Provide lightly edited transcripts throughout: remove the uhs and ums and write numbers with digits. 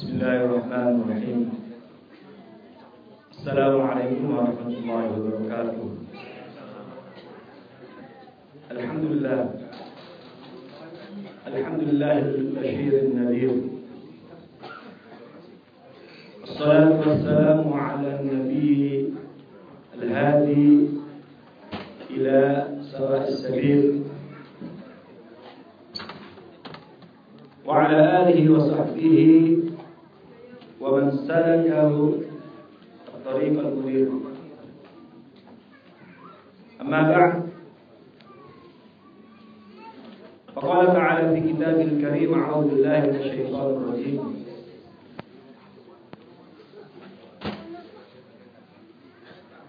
Bismillahirrahmanirrahim. Assalamualaikum warahmatullahi wabarakatuh. Alhamdulillah. Alhamdulillahil bashirun nadhir. Wassalatu wassalamu ala nabi al-hadi ila sawa'is sabil wa ala alihi wa sahbihi wa man salakahu at-tariq al-munir. Amma ba'd. Faqala ta'ala fi kitabil karim, a'udzu billahi minasy syaithanir rajim.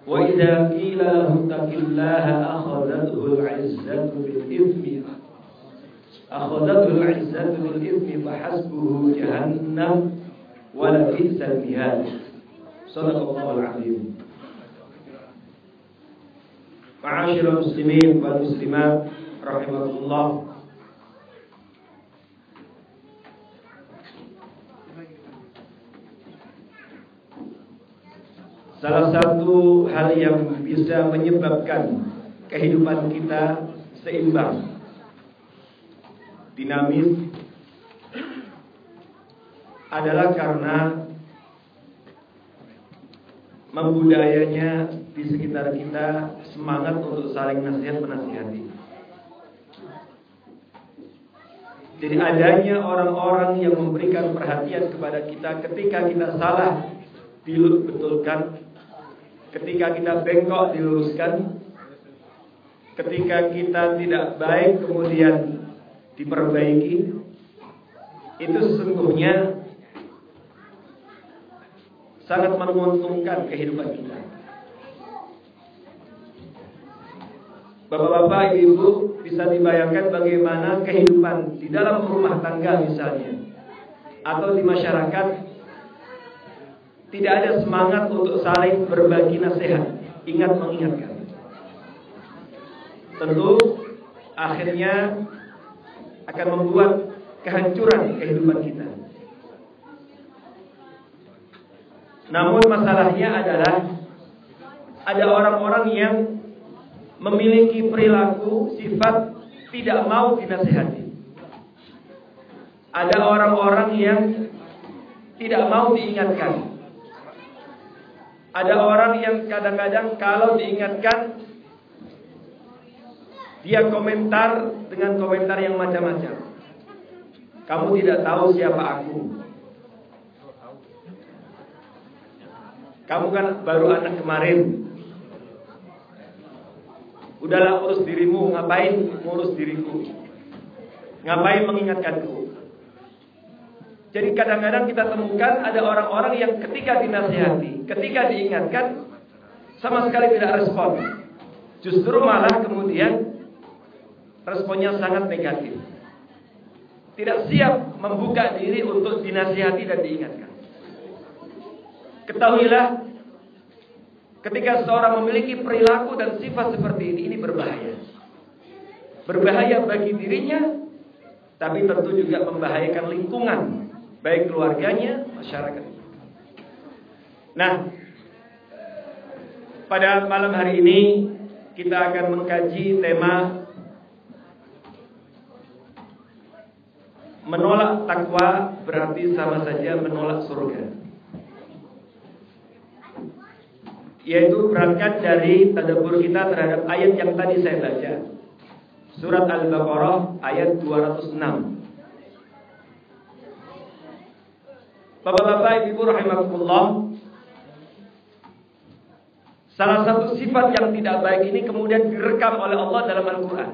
Wa idza qila lahu taqillaha akhadhathu al-'izzatu bil-ithmi fahasbuhu jahannam wa la bi'sal mihad. Shadaqallahul 'azim. Ma'asyiral muslimin wal muslimat rahimakumullah. Salah satu hal yang bisa menyebabkan kehidupan kita seimbang, dinamis, adalah karena membudayanya di sekitar kita semangat untuk saling nasihat menasihati. Jadi adanya orang-orang yang memberikan perhatian kepada kita ketika kita salah diluruskan, ketika kita bengkok diluruskan, ketika kita tidak baik kemudian diperbaiki. Itu sesungguhnya sangat menguntungkan kehidupan kita. Bapak-bapak, ibu, bisa dibayangkan bagaimana kehidupan di dalam rumah tangga misalnya, atau di masyarakat, tidak ada semangat untuk saling berbagi nasihat, ingat mengingatkan. Tentu akhirnya akan membuat kehancuran kehidupan kita. Namun masalahnya adalah ada orang-orang yang memiliki perilaku sifat tidak mau dinasihati. Ada orang-orang yang tidak mau diingatkan. Ada orang yang kadang-kadang kalau diingatkan, dia komentar dengan komentar yang macam-macam. Kamu tidak tahu siapa aku. Kamu kan baru anak kemarin. Udahlah, urus dirimu. Ngapain ngurus diriku? Ngapain mengingatkanku? Jadi kadang-kadang kita temukan ada orang-orang yang ketika dinasihati, ketika diingatkan, sama sekali tidak respon. Justru malah kemudian responnya sangat negatif. Tidak siap membuka diri untuk dinasihati dan diingatkan. Ketahuilah, ketika seorang memiliki perilaku dan sifat seperti ini berbahaya. Berbahaya bagi dirinya, tapi tentu juga membahayakan lingkungan, baik keluarganya, masyarakat. Nah, pada malam hari ini kita akan mengkaji tema menolak takwa berarti sama saja menolak surga. Yaitu berangkat dari tadabbur kita terhadap ayat yang tadi saya baca, surat Al-Baqarah ayat 206. Bapak-bapak, ibu rahimakumullah, salah satu sifat yang tidak baik ini kemudian direkam oleh Allah dalam Al-Quran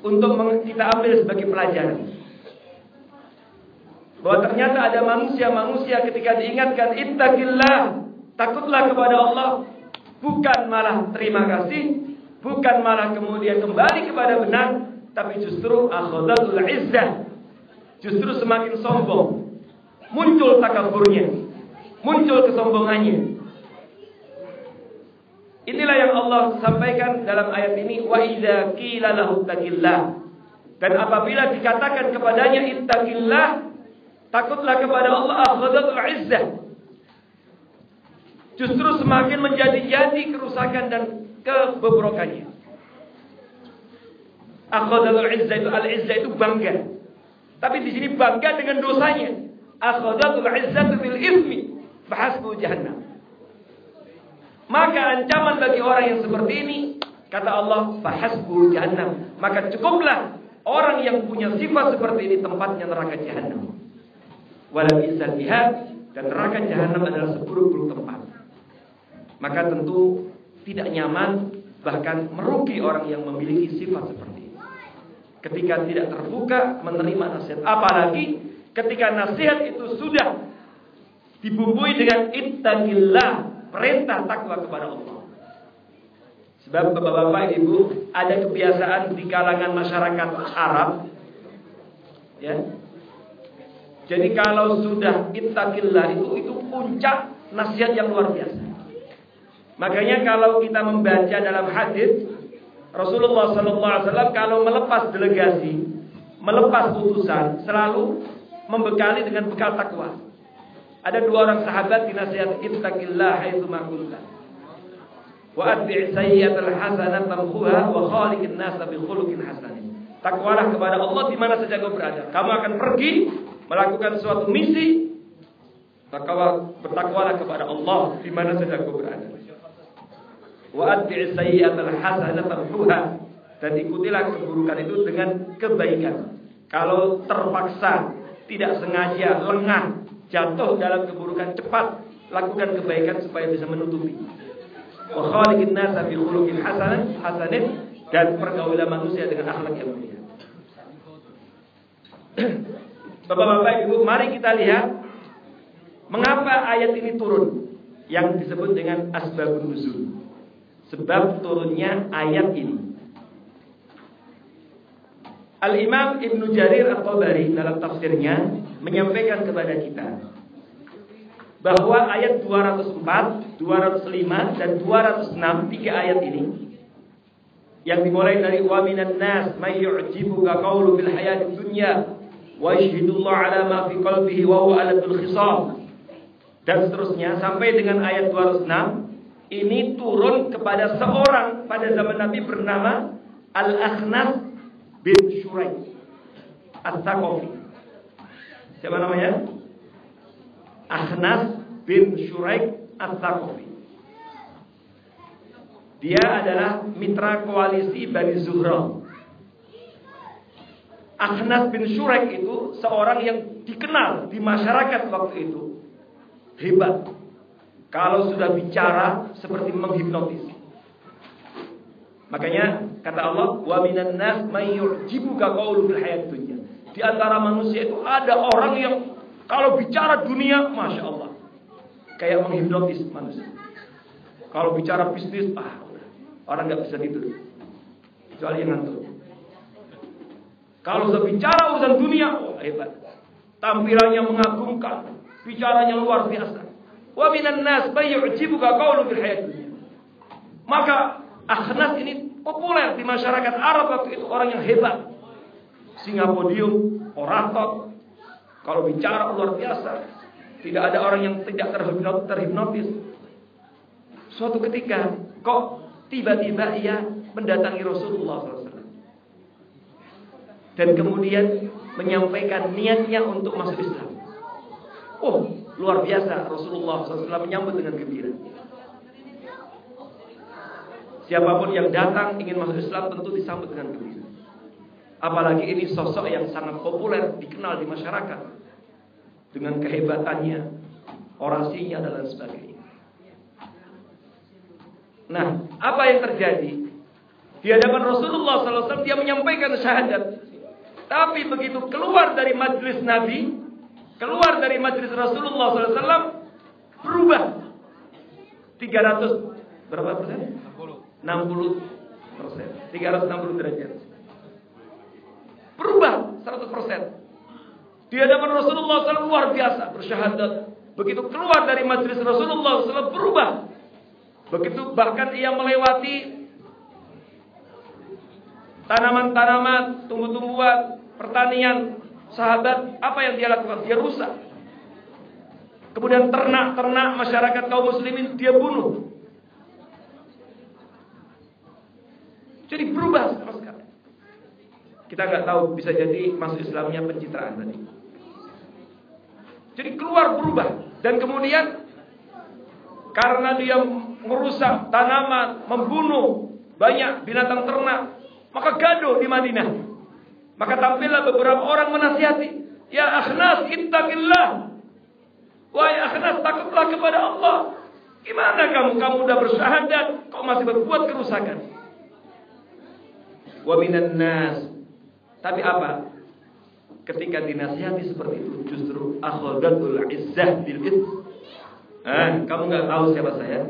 untuk kita ambil sebagai pelajaran, bahwa ternyata ada manusia-manusia ketika diingatkan ittaqillah, takutlah kepada Allah, bukan malah terima kasih, bukan malah kemudian kembali kepada benar, tapi justru akhadhatul izzah, justru semakin sombong, muncul takaburnya, muncul kesombongannya. Inilah yang Allah sampaikan dalam ayat ini, wa idza qila lahu taqillah. Dan apabila dikatakan kepadanya ittaqillah, takutlah kepada Allah, akhadatul izzah. Justru semakin menjadi-jadi kerusakan dan kebobrokannya. Akhadatul izzah itu, al-izzah itu bangga. Tapi di sini bangga dengan dosanya. Akhadatul izzah bil ismi, fahasbu jahannam. Maka ancaman bagi orang yang seperti ini, kata Allah, fahasbu jahannam. Maka cukuplah orang yang punya sifat seperti ini tempatnya neraka jahannam. Wala bi'sal mihad, dan neraka jahannam adalah seburuk-buruk tempat. Maka tentu tidak nyaman, bahkan merugi orang yang memiliki sifat seperti ini. Ketika tidak terbuka menerima nasihat, apalagi ketika nasihat itu sudah dibumbui dengan ittaqillah, perintah takwa kepada Allah. Sebab bapak-bapak ibu, ada kebiasaan di kalangan masyarakat Arab, ya. Jadi kalau sudah ittaqillah itu puncak nasihat yang luar biasa. Makanya kalau kita membaca dalam hadis Rasulullah SAW kalau melepas delegasi, melepas utusan, selalu membekali dengan bekal takwa. Ada dua orang sahabat dinasihat, ittaqillah haitsu ma kunta wa atbi' sayyi'atal hasanata tamhuha wa khaliqin nasa bi khuluqin hasanin. Takwalah kepada Allah di mana saja kau berada. Kamu akan pergi melakukan suatu misi, bertakwalah kepada Allah di mana saja kau berada. Wa atbi' sayyi'atal hasanata tamhuha, dan ikutilah keburukan itu dengan kebaikan. Kalau terpaksa, tidak sengaja, lengah, jatuh dalam keburukan, cepat lakukan kebaikan supaya bisa menutupi. Wa khaliqin nasa bi khuluqin hasanin, dan pergaulan manusia dengan akhlak yang mulia. Bapak-bapak Ibu, mari kita lihat mengapa ayat ini turun, yang disebut dengan asbabun nuzul. Sebab turunnya ayat ini. Al-Imam Ibnu Jarir At-Tabari dalam tafsirnya menyampaikan kepada kita bahwa ayat 204, 205 dan 206, 3 ayat ini yang dimulai dari wa minan nas may yu'jibuka qawlu bil hayatid dunya wa yashhadullahu ala ma fi qalbihi wa huwa alatul khisam, dan seterusnya sampai dengan ayat 206. Ini turun kepada seorang pada zaman Nabi bernama Al-Akhnas bin Shuraik At-Thaqafi. Siapa namanya? Akhnas bin Shuraik At-Thaqafi. Dia adalah mitra koalisi Bani Zuhra. Akhnas bin Shuraik itu seorang yang dikenal di masyarakat waktu itu hebat. Kalau sudah bicara seperti menghipnotis. Makanya kata Allah, wa minan nas may yu'jibuka qawlu fil hayatid dunya. Di antara manusia itu ada orang yang kalau bicara dunia, masya Allah, kayak menghipnotis manusia. Kalau bicara bisnis, orang nggak bisa tidur, kecuali yang ngantuk. Kalau sudah bicara urusan dunia, hebat. Tampilannya mengagumkan, bicaranya luar biasa. Wa minan nas may yu'jibuka qawlu fil hayatid dunya. Maka Akhnas ini populer di masyarakat Arab waktu itu, orang yang hebat. Singa podium, orator. Kalau bicara luar biasa. Tidak ada orang yang tidak terhipnotis. Suatu ketika kok tiba-tiba ia mendatangi Rasulullah SAW. Dan kemudian menyampaikan niatnya untuk masuk Islam. Oh, luar biasa, Rasulullah SAW menyambut dengan gembira. Siapapun yang datang ingin masuk Islam tentu disambut dengan gembira. Apalagi ini sosok yang sangat populer, dikenal di masyarakat dengan kehebatannya, orasinya dan lain sebagainya. Nah, apa yang terjadi? Di hadapan Rasulullah SAW dia menyampaikan syahadat. Tapi begitu keluar dari majelis Nabi, keluar dari majelis Rasulullah SAW, berubah 300 berapa persen? 60%, 360 derajat. Berubah 100%. Di hadapan Rasulullah SAW luar biasa bersyahadat. Begitu keluar dari majelis Rasulullah SAW berubah. Begitu bahkan ia melewati tanaman-tanaman, tumbuh-tumbuhan, pertanian sahabat, apa yang dia lakukan? Dia rusak. Kemudian ternak-ternak masyarakat kaum muslimin dia bunuh. Jadi berubah sama sekali. Kita nggak tahu, bisa jadi masuk Islamnya pencitraan tadi. Jadi keluar berubah. Dan kemudian karena dia merusak tanaman, membunuh banyak binatang ternak, maka gaduh di Madinah. Maka tampillah beberapa orang menasihati, ya Akhnas, ittaqillah. Wahai Akhnas, takutlah kepada Allah. Gimana kamu udah bersyahadat, kok masih berbuat kerusakan? Wa minan nas. Tapi apa? Ketika dinasihati seperti itu, justru akhadatul izzah bil ith. Kamu enggak tahu siapa saya?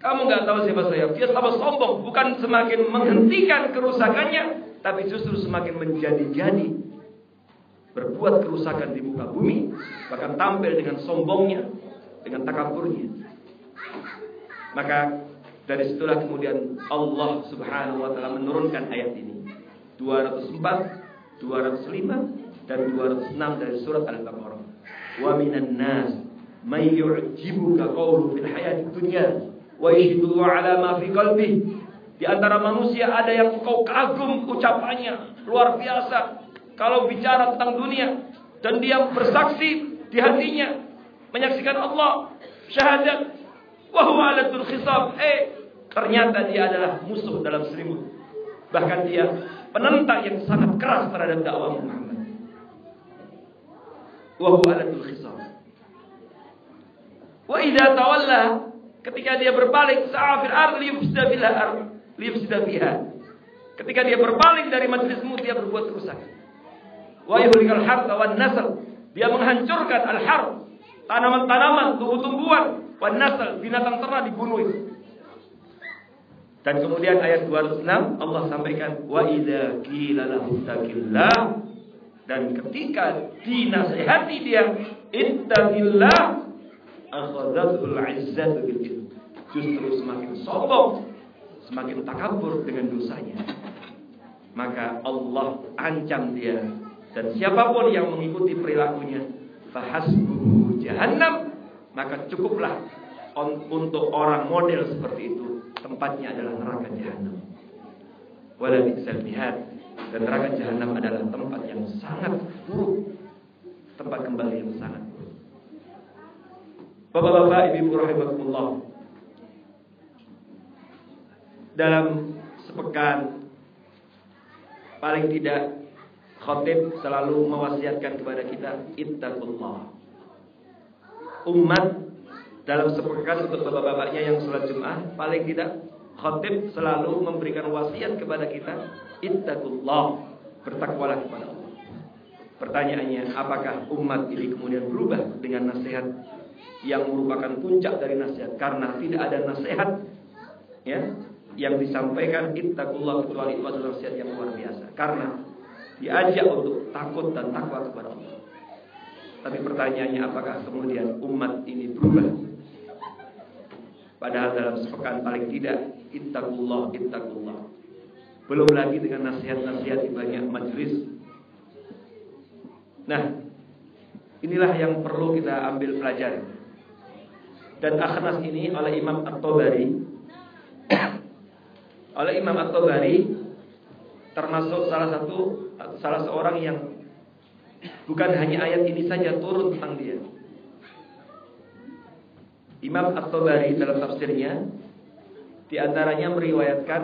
Kamu enggak tahu siapa saya? Dia tambah sombong, bukan semakin menghentikan kerusakannya, tapi justru semakin menjadi-jadi, berbuat kerusakan di muka bumi, bahkan tampil dengan sombongnya, dengan takaburnya. Maka dari situlah kemudian Allah Subhanahu wa taala menurunkan ayat ini. 204, 205 dan 206 dari surat Al-Baqarah. Wa minan nas may yu'jibuka qawlu fil hayatid dunya wa yashhadu 'ala ma fi qalbihi. Di antara manusia ada yang engkau kagum ucapannya, luar biasa kalau bicara tentang dunia, dan dia bersaksi di hatinya menyaksikan Allah, syahadat, wa huwa 'alatul khisab. Ternyata dia adalah musuh dalam selimut. Bahkan dia penentang yang sangat keras terhadap dakwah Muhammad. Wa huwa 'alatul khisab. Wa idza tawalla, ketika dia berbalik, sa'a fil ardh liyufsida fiha. Ketika dia berpaling dari majlismu, dia berbuat kerusakan. Wa yuhlikal harta wan nasl, dia menghancurkan al-harth, tanaman-tanaman, tumbuh-tumbuhan, wan nasl, binatang ternak dibunuh itu. Dan kemudian ayat 206 Allah sampaikan, wa idza qila lahu taqillah, dan ketika dinasihati dia ittaqillah akhadhatul izzatu bil itsm, justru semakin sombong, semakin takabur dengan dosanya. Maka Allah ancam dia, dan siapapun yang mengikuti perilakunya fahasbuhu jahannam, maka cukuplah untuk orang model seperti itu, tempatnya adalah neraka jahanam. Wala bi'sal mihad, dan neraka jahanam adalah tempat yang sangat buruk, tempat kembali yang sangat buruk. Bapak-bapak, ibu rahimakumullah, dalam sepekan paling tidak khatib selalu mewasiatkan kepada kita ittaqullah. Umat dalam sepekan untuk bapak-bapaknya yang sholat Jumat, paling tidak khatib selalu memberikan wasiat kepada kita ittaqullah, bertakwalah kepada Allah. Pertanyaannya, apakah umat ini kemudian berubah dengan nasihat yang merupakan puncak dari nasihat? Karena tidak ada nasihat yang disampaikan ittaqullah kecuali itu adalah nasihat yang luar biasa, karena diajak untuk takut dan takwa kepada Allah. Tapi pertanyaannya, apakah kemudian umat ini berubah? Padahal dalam sepekan paling tidak ittaqullah. Belum lagi dengan nasihat-nasihat di banyak majelis. Nah, inilah yang perlu kita ambil pelajaran. Dan Akhnas ini oleh Imam At-Tabari termasuk salah seorang yang bukan hanya ayat ini saja turun tentang dia. Imam At-Tabari dalam tafsirnya di antaranya meriwayatkan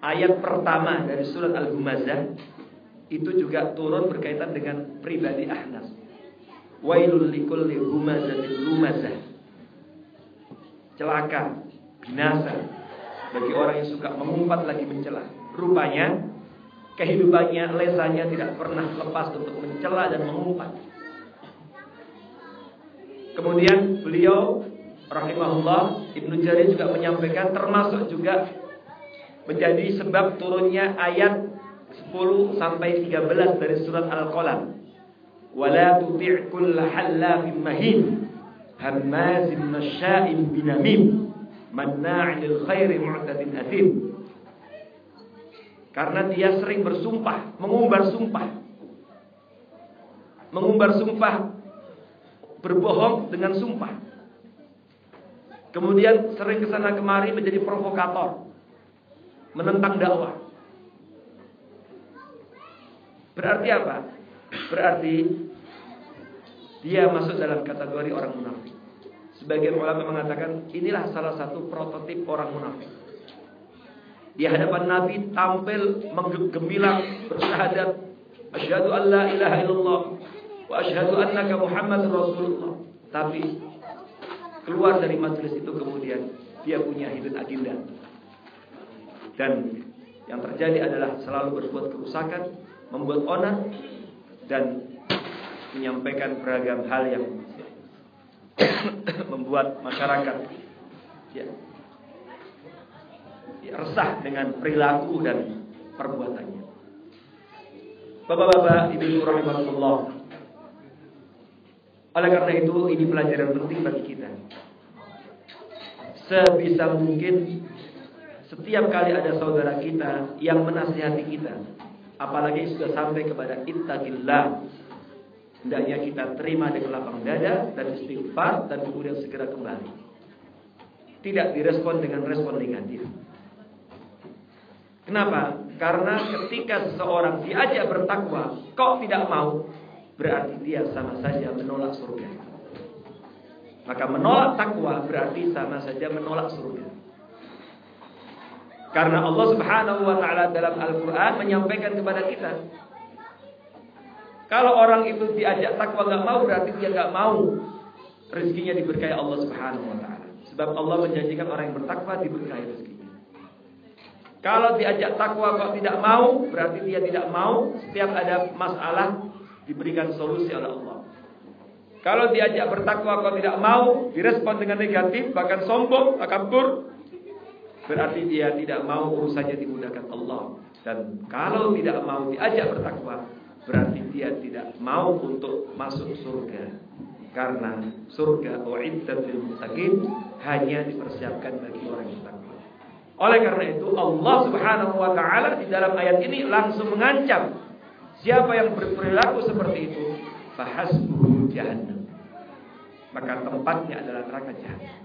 ayat pertama dari surat Al-Humazah itu juga turun berkaitan dengan pribadi Akhnas. Wailul likulli humazatil lumazah. Celaka, binasa bagi orang yang suka mengumpat lagi mencela. Rupanya kehidupannya, lesanya tidak pernah lepas untuk mencela dan mengumpat. Kemudian beliau rahimahullah, Ibnu Jarir juga menyampaikan termasuk juga menjadi sebab turunnya ayat 10 sampai 13 dari surat Al-Qalam. Wala tuti' kulla hallafin mahin hammazin masya'in binamim manna'in lil khairi mu'tadin athim. Karena dia sering bersumpah, mengumbar sumpah, berbohong dengan sumpah. Kemudian sering kesana kemari menjadi provokator, menentang dakwah. Berarti apa? Berarti dia masuk dalam kategori orang munafik. Sebagian ulama mengatakan inilah salah satu prototip orang munafik. Di hadapan Nabi tampil menggemilang bersyahadat, asyhadu an la ilaha illallah wa asyhadu annaka Muhammadur Rasulullah. Tapi keluar dari majelis itu kemudian dia punya hidden agenda. Dan yang terjadi adalah selalu berbuat kerusakan, membuat onar, dan menyampaikan beragam hal yang membuat masyarakat resah dengan perilaku dan perbuatannya. Bapak-bapak, ibu-ibu rahimahullah. Oleh karena itu, ini pelajaran penting bagi kita. Sebisa mungkin setiap kali ada saudara kita yang menasihati kita, apalagi sudah sampai kepada ittaqillah, hendaknya kita terima dengan lapang dada dan istighfar dan kemudian segera kembali. Tidak direspon dengan respon negatif. Kenapa? Karena ketika seseorang diajak bertakwa, kok tidak mau, berarti dia sama saja menolak surga. Maka menolak takwa berarti sama saja menolak surga. Karena Allah Subhanahu wa taala dalam Al-Qur'an menyampaikan kepada kita, kalau orang itu diajak takwa enggak mau, berarti dia enggak mau rezekinya diberkahi Allah Subhanahu wa taala. Sebab Allah menjanjikan orang yang bertakwa diberkahi rezekinya. Kalau diajak takwa kok tidak mau, berarti dia tidak mau setiap ada masalah diberikan solusi oleh Allah. Kalau diajak bertakwa kok tidak mau, direspon dengan negatif, bahkan sombong, takabur, berarti dia tidak mau urusannya dimudahkan Allah. Dan kalau tidak mau diajak bertakwa, berarti dia tidak mau untuk masuk surga. Karena surga u'iddat lil muttaqin hanya dipersiapkan bagi orang yang takwa. Oleh karena itu Allah Subhanahu wa taala di dalam ayat ini langsung mengancam siapa yang berperilaku seperti itu, fahasbuhu jahannam. Maka tempatnya adalah neraka jahanam.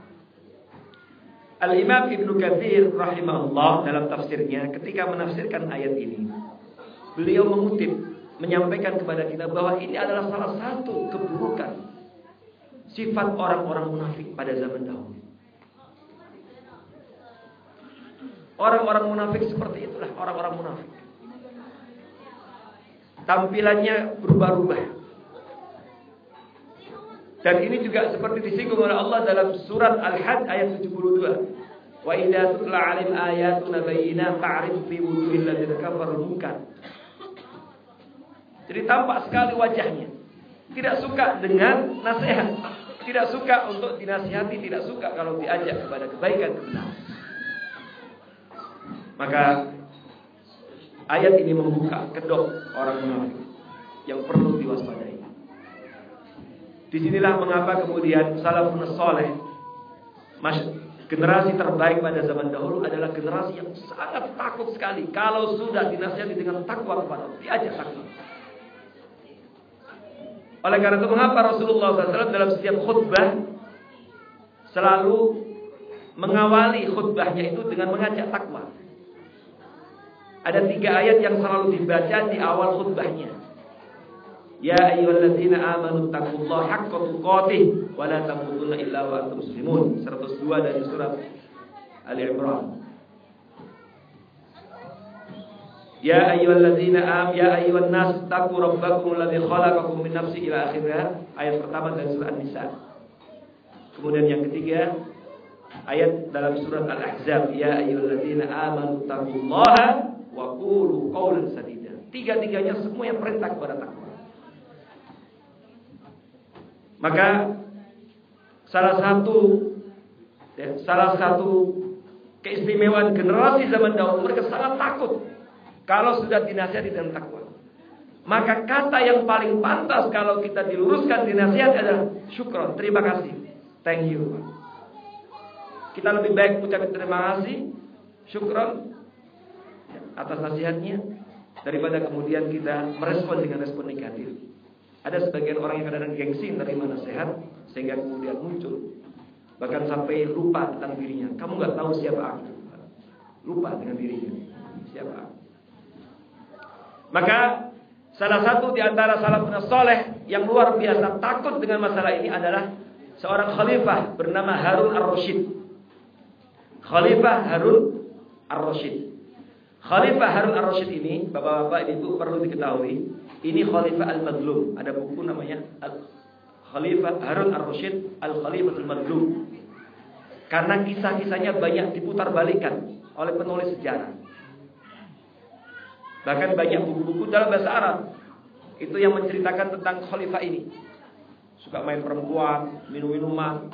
Al-Imam Ibnu Katsir rahimahullah dalam tafsirnya ketika menafsirkan ayat ini, beliau mengutip, menyampaikan kepada kita bahwa ini adalah salah satu keburukan sifat orang-orang munafik pada zaman dahulu. Orang-orang munafik seperti itulah orang-orang munafik. Tampilannya berubah-ubah. Dan ini juga seperti disinggung oleh Allah dalam surat Al-Hajj ayat 72. Wa idza tutla 'alaihim ayatuna bayyinatin ta'rif fi wujuhil ladzina kafaru munkar. Jadi tampak sekali wajahnya. Tidak suka dengan nasihat, tidak suka untuk dinasihati, tidak suka kalau diajak kepada kebaikan kebenaran. Maka ayat ini membuka kedok orang munafik yang perlu diwaspadai. Disinilah mengapa kemudian salafun saleh, generasi terbaik pada zaman dahulu adalah generasi yang sangat takut sekali kalau sudah dinasihati dengan takwa kepada Allah, diajak takwa. Oleh karena itu mengapa Rasulullah SAW dalam setiap khutbah selalu mengawali khutbahnya itu dengan mengajak takwa. Ada 3 ayat yang selalu dibaca di awal khutbahnya. Ya ayyuhalladzina amanu taqullaha haqqa tuqatih wa la tamutunna illa wa antum muslimun. 102 dari surat Ali Imran. Ya ayyuhan nas taqu rabbakum alladzi khalaqakum min nafsin ila akhirnya. Ayat pertama dari surat An-Nisa. Kemudian yang ketiga ayat dalam surat Al-Ahzab, ya ayyuhalladzina amanu taqullaha wa qulu qawlan sadida. Tiga-tiganya semua yang perintah kepada takwa. Maka salah satu keistimewaan generasi zaman dahulu, mereka sangat takut kalau sudah dinasihati dengan takwa. Maka kata yang paling pantas kalau kita diluruskan dinasihat adalah syukron, terima kasih, thank you. Kita lebih baik ucapkan terima kasih, syukron, atas nasihatnya daripada kemudian kita merespon dengan respon negatif. Ada sebagian orang yang kadang-kadang gengsi menerima nasihat sehingga kemudian muncul, bahkan sampai lupa tentang dirinya. Kamu nggak tahu siapa aku. Lupa dengan dirinya siapa aku. Maka salah satu di antara salafun saleh yang luar biasa takut dengan masalah ini adalah seorang khalifah bernama Harun ar-Rasyid. Khalifah Harun ar-Rasyid. Khalifah Harun ar-Rasyid ini, bapak-bapak ibu perlu diketahui, ini Khalifah al-Madlum. Ada buku namanya Khalifah Harun ar-Rasyid Al-Khalifatul Madlum. Karena kisah-kisahnya banyak diputar-balikan oleh penulis sejarah. Bahkan banyak buku-buku dalam bahasa Arab itu yang menceritakan tentang khalifah ini. Suka main perempuan, minum-minuman,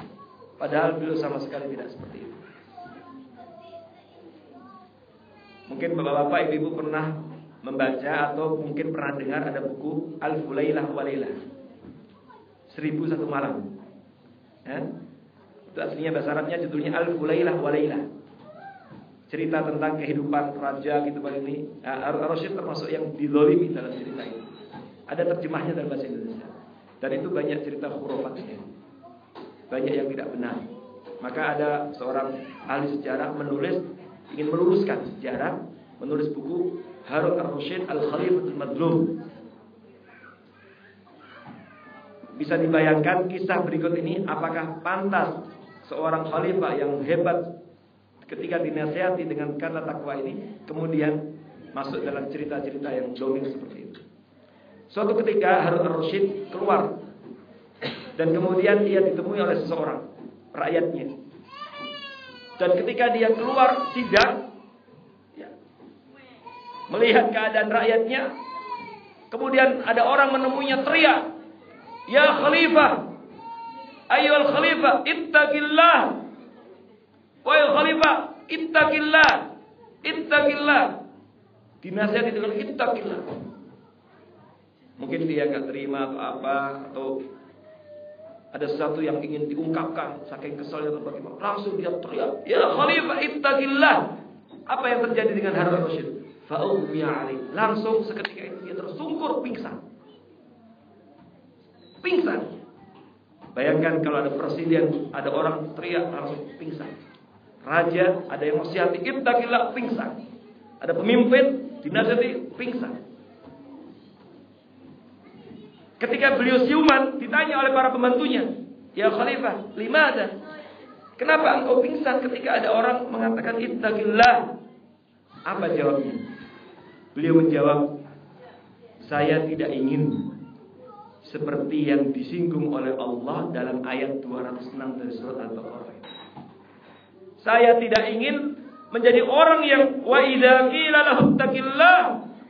padahal beliau sama sekali tidak seperti itu. Mungkin bapak-bapak, ibu-ibu pernah membaca atau mungkin pernah dengar ada buku Alfu Lailah wa Lailah, 1001 malam. Itu aslinya bahasa Arabnya judulnya Alfu Lailah wa Lailah. Cerita tentang kehidupan raja gitu Pak ini. Harun ar-Rasyid termasuk yang dizalimi dalam cerita ini. Ada terjemahnya dalam bahasa Indonesia. Dan itu banyak cerita khurafatnya. Banyak yang tidak benar. Maka ada seorang ahli sejarah ingin meluruskan sejarah, menulis buku Harun ar-Rasyid Al-Khalifatul Madlum. Bisa dibayangkan kisah berikut ini, apakah pantas seorang khalifah yang hebat ketika dinasihati dengan kata takwa ini kemudian masuk dalam cerita-cerita yang dongeng seperti itu. Suatu ketika Harun ar-Rasyid keluar dan kemudian dia ditemui oleh seseorang rakyatnya. Dan ketika dia keluar sidang, melihat keadaan rakyatnya, kemudian ada orang menemuinya teriak, "Ya Khalifah, ayyuhal Khalifah, ittaqillah. Wahai Khalifah, ittaqillah, ittaqillah." Dinasihati dengan ittaqillah. Mungkin dia enggak terima atau apa, atau ada sesuatu yang ingin diungkapkan, saking kesalnya atau bagaimana, langsung dia teriak, "Ya Khalifah, ittaqillah." Apa yang terjadi dengan Harun ar-Rasyid? Fa'ughmiya alaih. Langsung seketika itu dia tersungkur pingsan. Pingsan. Bayangkan kalau ada presiden, ada orang teriak langsung pingsan. Raja, ada yang nasihati, ittaqillah, pingsan. Ada pemimpin, dinasihati, pingsan. Ketika beliau siuman, ditanya oleh para pembantunya, "Ya Khalifah, limada? Kenapa engkau pingsan ketika ada orang mengatakan ittaqillah?" Apa jawabnya? Beliau menjawab, "Saya tidak ingin seperti yang disinggung oleh Allah dalam ayat 206 dari surat Al-Baqarah. Saya tidak ingin menjadi orang yang wa idza qila lahu ittaqillah,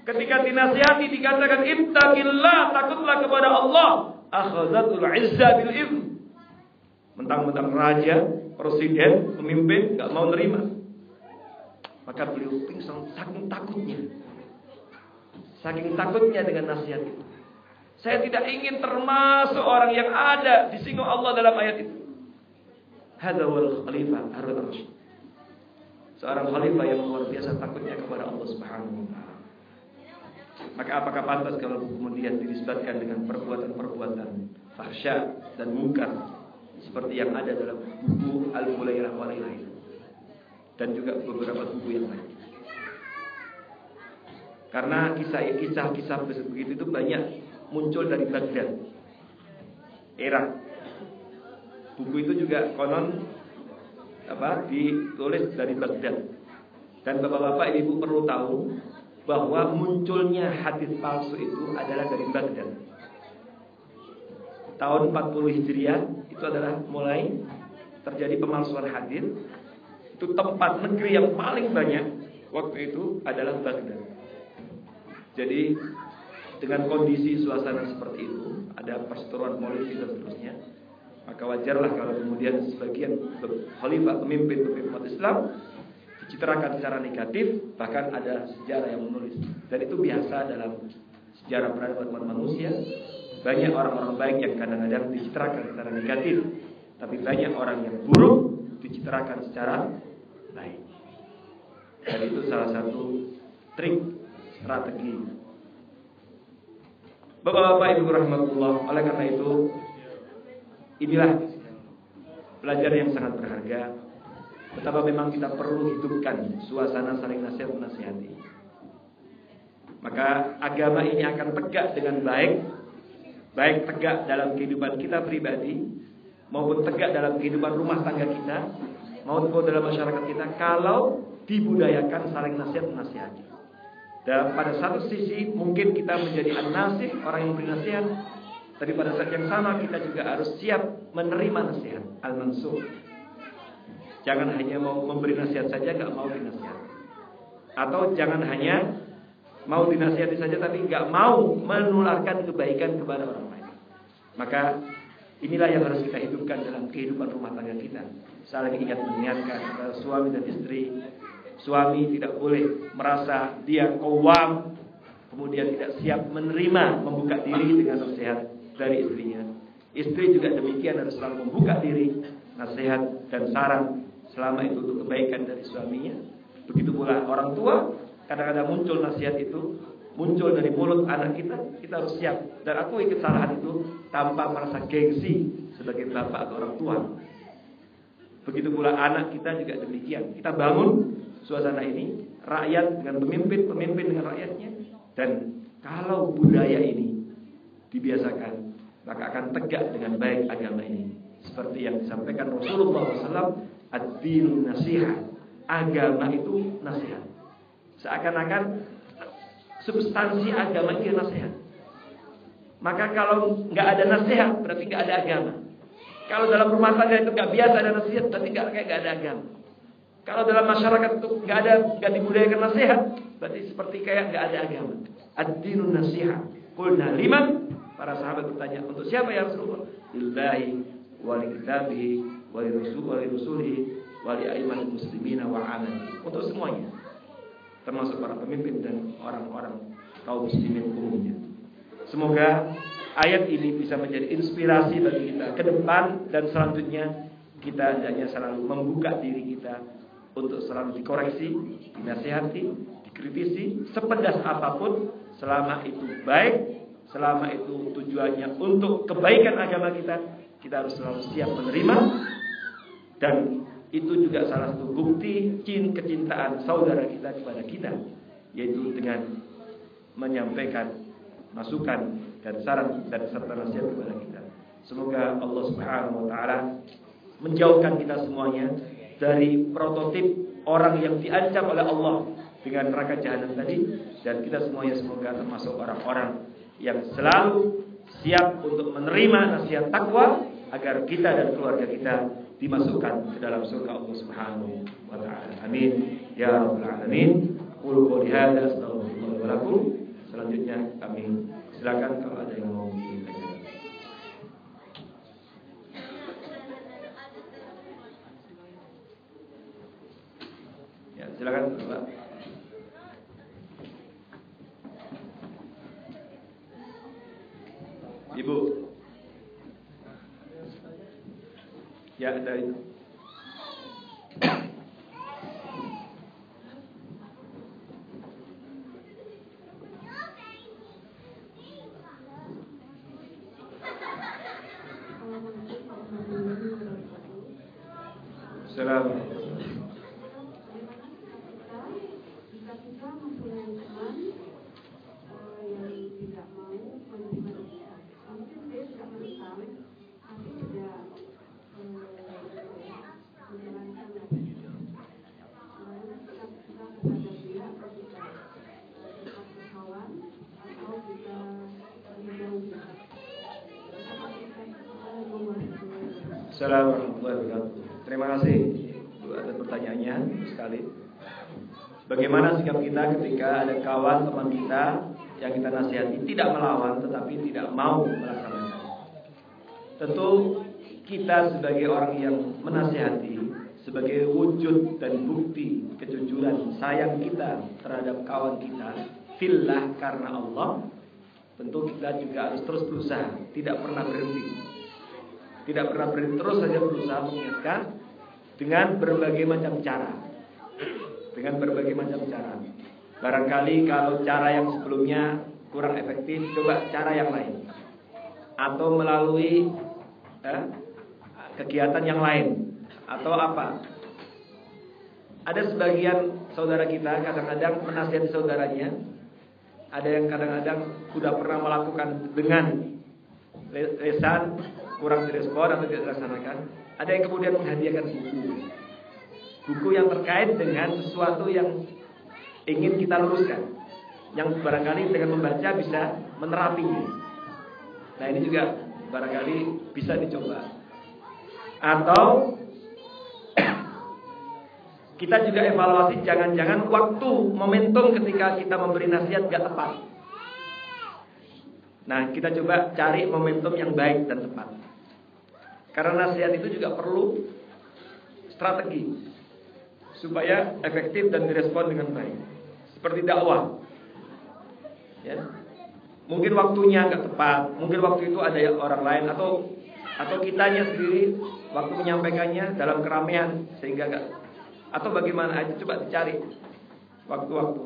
ketika dinasihati dikatakan ittaqillah, takutlah kepada Allah, akhadzatul izza bil ithm." Mentang-mentang raja, presiden, pemimpin enggak mau nerima. Maka beliau pingsan saking takutnya. Saking takutnya dengan nasihat itu. Saya tidak ingin termasuk orang yang ada disinggung Allah dalam ayat itu. Hadza wal khalifah Harun ar-Rasyid. Seorang khalifah yang luar biasa takutnya kepada Allah Subhanahu wa taala. Maka apakah pantas kalau kemudian dinisbatkan dengan perbuatan-perbuatan fahsya dan munkar seperti yang ada dalam buku Al-Mulailah wa Lailah dan juga beberapa buku yang lain. Karena kisah-kisah begitu itu banyak muncul dari Baghdad, Irak. Buku itu juga konon ditulis dari Baghdad. Dan bapak-bapak ibu perlu tahu bahwa munculnya hadis palsu itu adalah dari Baghdad. Tahun 40 Hijriah itu adalah mulai terjadi pemalsuan hadis. Itu tempat negeri yang paling banyak waktu itu adalah Baghdad. Jadi dengan kondisi suasana seperti itu, ada perseteruan politik dan seterusnya, maka wajarlah kalau kemudian sebagian khalifah pemimpin umat Islam dicitrakan secara negatif, bahkan ada sejarah yang menulis. Dan itu biasa dalam sejarah peradaban manusia. Banyak orang-orang baik yang kadang-kadang dicitrakan secara negatif, tapi banyak orang yang buruk dicitrakan secara baik. Dan itu salah satu trik, strategi. Bapak-bapak Ibu rahmatullah, oleh karena itu inilah pelajaran yang sangat berharga. Betapa memang kita perlu hidupkan suasana saling nasihat menasihati. Maka agama ini akan tegak dengan baik, baik tegak dalam kehidupan kita pribadi maupun tegak dalam kehidupan rumah tangga kita maupun dalam masyarakat kita kalau dibudayakan saling nasihat menasihati. Dan pada satu sisi mungkin kita menjadi an-nasih, orang yang beri nasihat, tapi pada saat yang sama kita juga harus siap menerima nasihat, al-mansur. Jangan hanya mau memberi nasihat saja, gak mau dinasihat. Atau jangan hanya mau dinasihati saja tapi gak mau menularkan kebaikan kepada orang lain. Maka inilah yang harus kita hidupkan dalam kehidupan rumah tangga kita. Saling ingat mengingatkan antara suami dan istri. Suami tidak boleh merasa dia qawwam, kemudian tidak siap menerima, membuka diri dengan nasihat dari istrinya. Istri juga demikian, harus selalu membuka diri, nasihat dan saran selama itu untuk kebaikan dari suaminya. Begitu pula orang tua, kadang-kadang muncul nasihat itu muncul dari mulut anak kita, kita harus siap dan akui kesalahan itu tanpa merasa gengsi sebagai bapak atau orang tua. Begitu pula anak kita juga demikian. Kita bangun suasana ini, rakyat dengan pemimpin, pemimpin dengan rakyatnya. Dan kalau budaya ini dibiasakan, maka akan tegak dengan baik agama ini. Seperti yang disampaikan Rasulullah SAW, ad-din nasihat, agama itu nasihat. Seakan-akan substansi agama itu nasihat. Maka kalau nggak ada nasihat, berarti nggak ada agama. Kalau dalam rumah tangga itu nggak biasa ada nasihat, berarti nggak ada agama. Kalau dalam masyarakat itu nggak dibudayakan nasihat, berarti seperti kayak nggak ada agama. Ad-dinun nasihat. Qulna liman? Para sahabat bertanya, untuk siapa ya Rasulullah? Lillahi wa li kitabihi wa li rasulihi wa li a'immatil muslimina wa 'amati. Untuk semuanya. Termasuk para pemimpin dan orang-orang kaum muslimin umumnya. Semoga ayat ini bisa menjadi inspirasi bagi kita ke depan dan selanjutnya kita hendaknya selalu membuka diri kita untuk selalu dikoreksi, dinasihati, dikritisi sepedas apapun selama itu baik, selama itu tujuannya untuk kebaikan agama kita, kita harus selalu siap menerima. Dan itu juga salah satu bukti kecintaan saudara kita kepada kita, yaitu dengan menyampaikan masukan dan saran dan serta nasihat kepada kita. Semoga Allah Subhanahu wa taala menjauhkan kita semuanya dari prototip orang yang diancam oleh Allah dengan neraka jahanam tadi, dan kita semuanya semoga termasuk orang-orang yang selalu siap untuk menerima nasihat takwa agar kita dan keluarga kita dimasukkan ke dalam surga Allah Subhanahu wa taala. Amin ya rabbal alamin. Qul qouli hadza astaghfirullah wa lakum. Selanjutnya kami silakan kalau ada yang mau bertanya. Ya, silakan Pak. Ibu. Ya, dari Assalamualaikum. Assalamualaikum warahmatullahi wabarakatuh. Terima kasih atas pertanyaannya sekali. Bagaimana sikap kita ketika ada kawan teman kita yang kita nasihati tidak melawan tetapi tidak mau melaksanakan? Tentu kita sebagai orang yang menasihati sebagai wujud dan bukti kejujuran sayang kita terhadap kawan kita fillah karena Allah, tentu kita juga harus terus berusaha, tidak pernah berhenti. Tidak pernah berhenti, terus saja berusaha mengingatkan dengan berbagai macam cara. Dengan berbagai macam cara. Barangkali kalau cara yang sebelumnya kurang efektif, coba cara yang lain. Atau melalui kegiatan yang lain. Atau apa. Ada sebagian saudara kita kadang-kadang menasihati saudaranya. Ada yang kadang-kadang sudah pernah melakukan dengan lesan, kurang direspon atau tidak dilaksanakan. Ada yang kemudian menghadiahkan buku. Buku yang terkait dengan sesuatu yang ingin kita luruskan, yang barangkali dengan membaca bisa menerapinya. Nah ini juga barangkali bisa dicoba. Atau kita juga evaluasi, jangan-jangan waktu momentum ketika kita memberi nasihat gak tepat. Nah kita coba cari momentum yang baik dan tepat. Karena nasihat itu juga perlu strategi supaya efektif dan direspon dengan baik. Seperti dakwah, ya. Mungkin waktunya nggak tepat, mungkin waktu itu ada orang lain atau kitanya sendiri waktu menyampaikannya dalam keramaian sehingga nggak, atau bagaimana aja, coba dicari waktu-waktu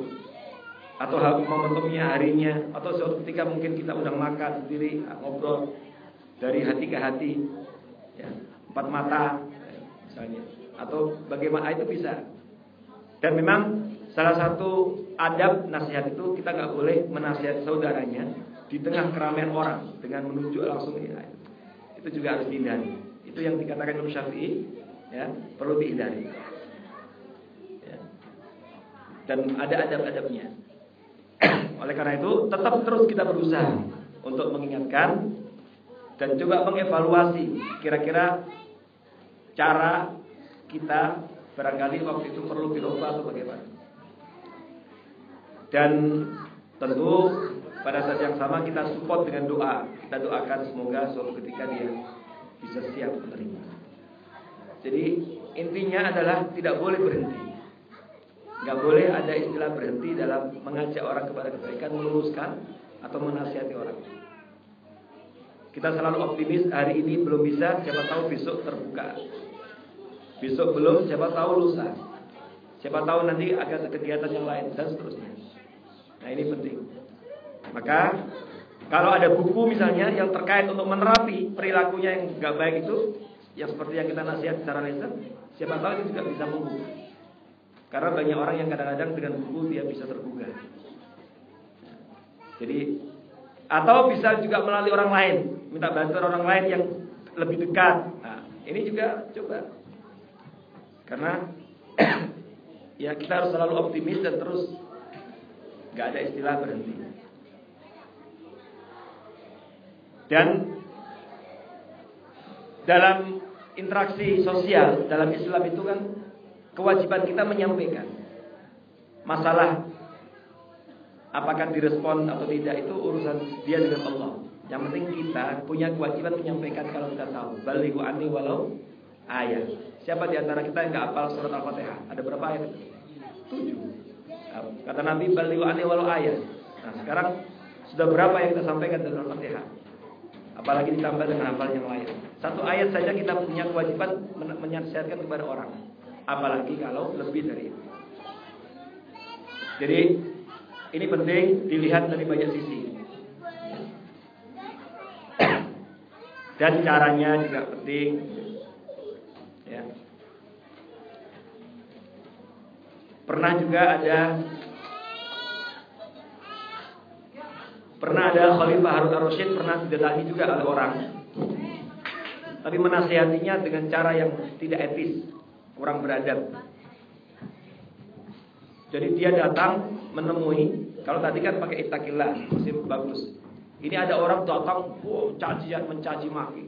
atau momentumnya, harinya, atau suatu ketika mungkin kita udah makan sendiri, ngobrol dari hati ke hati, ya, 4 mata misalnya, atau bagaimana itu bisa. Dan memang salah satu adab nasihat itu kita nggak boleh menasihati saudaranya di tengah keramaian orang dengan menunjuk langsung, ya. Itu juga harus dihindari. Itu yang dikatakan Imam Syafi'i, ya, perlu dihindari. Ya. Dan ada adab-adabnya. Oleh karena itu tetap terus kita berusaha untuk mengingatkan dan coba mengevaluasi kira-kira cara kita barangkali waktu itu perlu dirubah atau bagaimana. Dan tentu pada saat yang sama kita support dengan doa. Kita doakan semoga suatu ketika dia bisa siap menerima. Jadi intinya adalah tidak boleh berhenti. Gak boleh ada istilah berhenti dalam mengajak orang kepada kebaikan, meluruskan atau menasihati orang. Kita selalu optimis, hari ini belum bisa, siapa tahu besok terbuka. Besok belum, siapa tahu lusa. Siapa tahu nanti ada kegiatan yang lain dan seterusnya. Nah ini penting. Maka kalau ada buku misalnya yang terkait untuk menerapi perilakunya yang gak baik itu, yang seperti yang kita nasihat secara lisan, siapa tahu itu juga bisa membuka. Karena banyak orang yang kadang-kadang dengan buku dia bisa tergugah. Jadi atau bisa juga melalui orang lain, minta bantuan orang lain yang lebih dekat. Nah ini juga coba. Karena ya kita harus selalu optimis dan terus gak ada istilah berhenti. Dan dalam interaksi sosial dalam Islam itu kan kewajiban kita menyampaikan masalah. Apakah direspon atau tidak itu urusan dia dengan Allah. Yang penting kita punya kewajiban menyampaikan kalau kita tahu. Balighu anni walau ayat. Siapa di antara kita yang enggak hafal surat Al-Fatihah? Ada berapa ayat? 7. Kata Nabi balighu anni walau ayat. Nah, sekarang sudah berapa yang kita sampaikan dalam Al-Fatihah? Apalagi ditambah dengan hafal yang lain. Satu ayat saja kita punya kewajiban menasihatkan kepada orang. Apalagi kalau lebih dari itu. Jadi ini penting dilihat dari banyak sisi. Dan caranya juga penting. Ya. Pernah ada Khalifah Harun ar-Rasyid pernah didatangi juga oleh orang. Tapi menasihatinya dengan cara yang tidak etis, kurang beradab. Jadi dia datang menemui, kalau tadi kan pakai ittaqillah, masih bagus. Ini ada orang datang, cacian mencaci maki.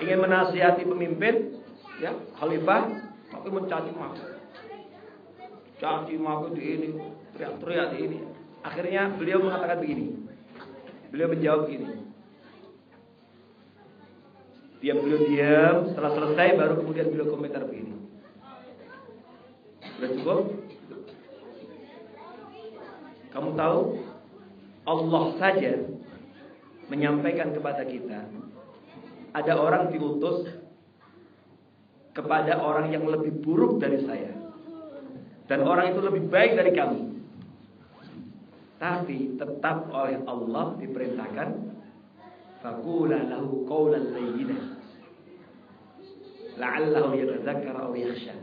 Ingin menasihati pemimpin, ya, khalifah, tapi mencaci maki. Caci maki di ini, teriak-teriak di ini. Akhirnya beliau mengatakan begini. Beliau menjawab begini. Beliau diam, setelah selesai baru kemudian beliau komentar begini. Sudah cukup? Kamu tahu Allah saja menyampaikan kepada kita, ada orang diutus kepada orang yang lebih buruk dari saya, dan orang itu lebih baik dari kami. Tapi tetap oleh Allah diperintahkan faqula lahu qawlan layyinan la'allahu yatadzakkar aw yakhsha.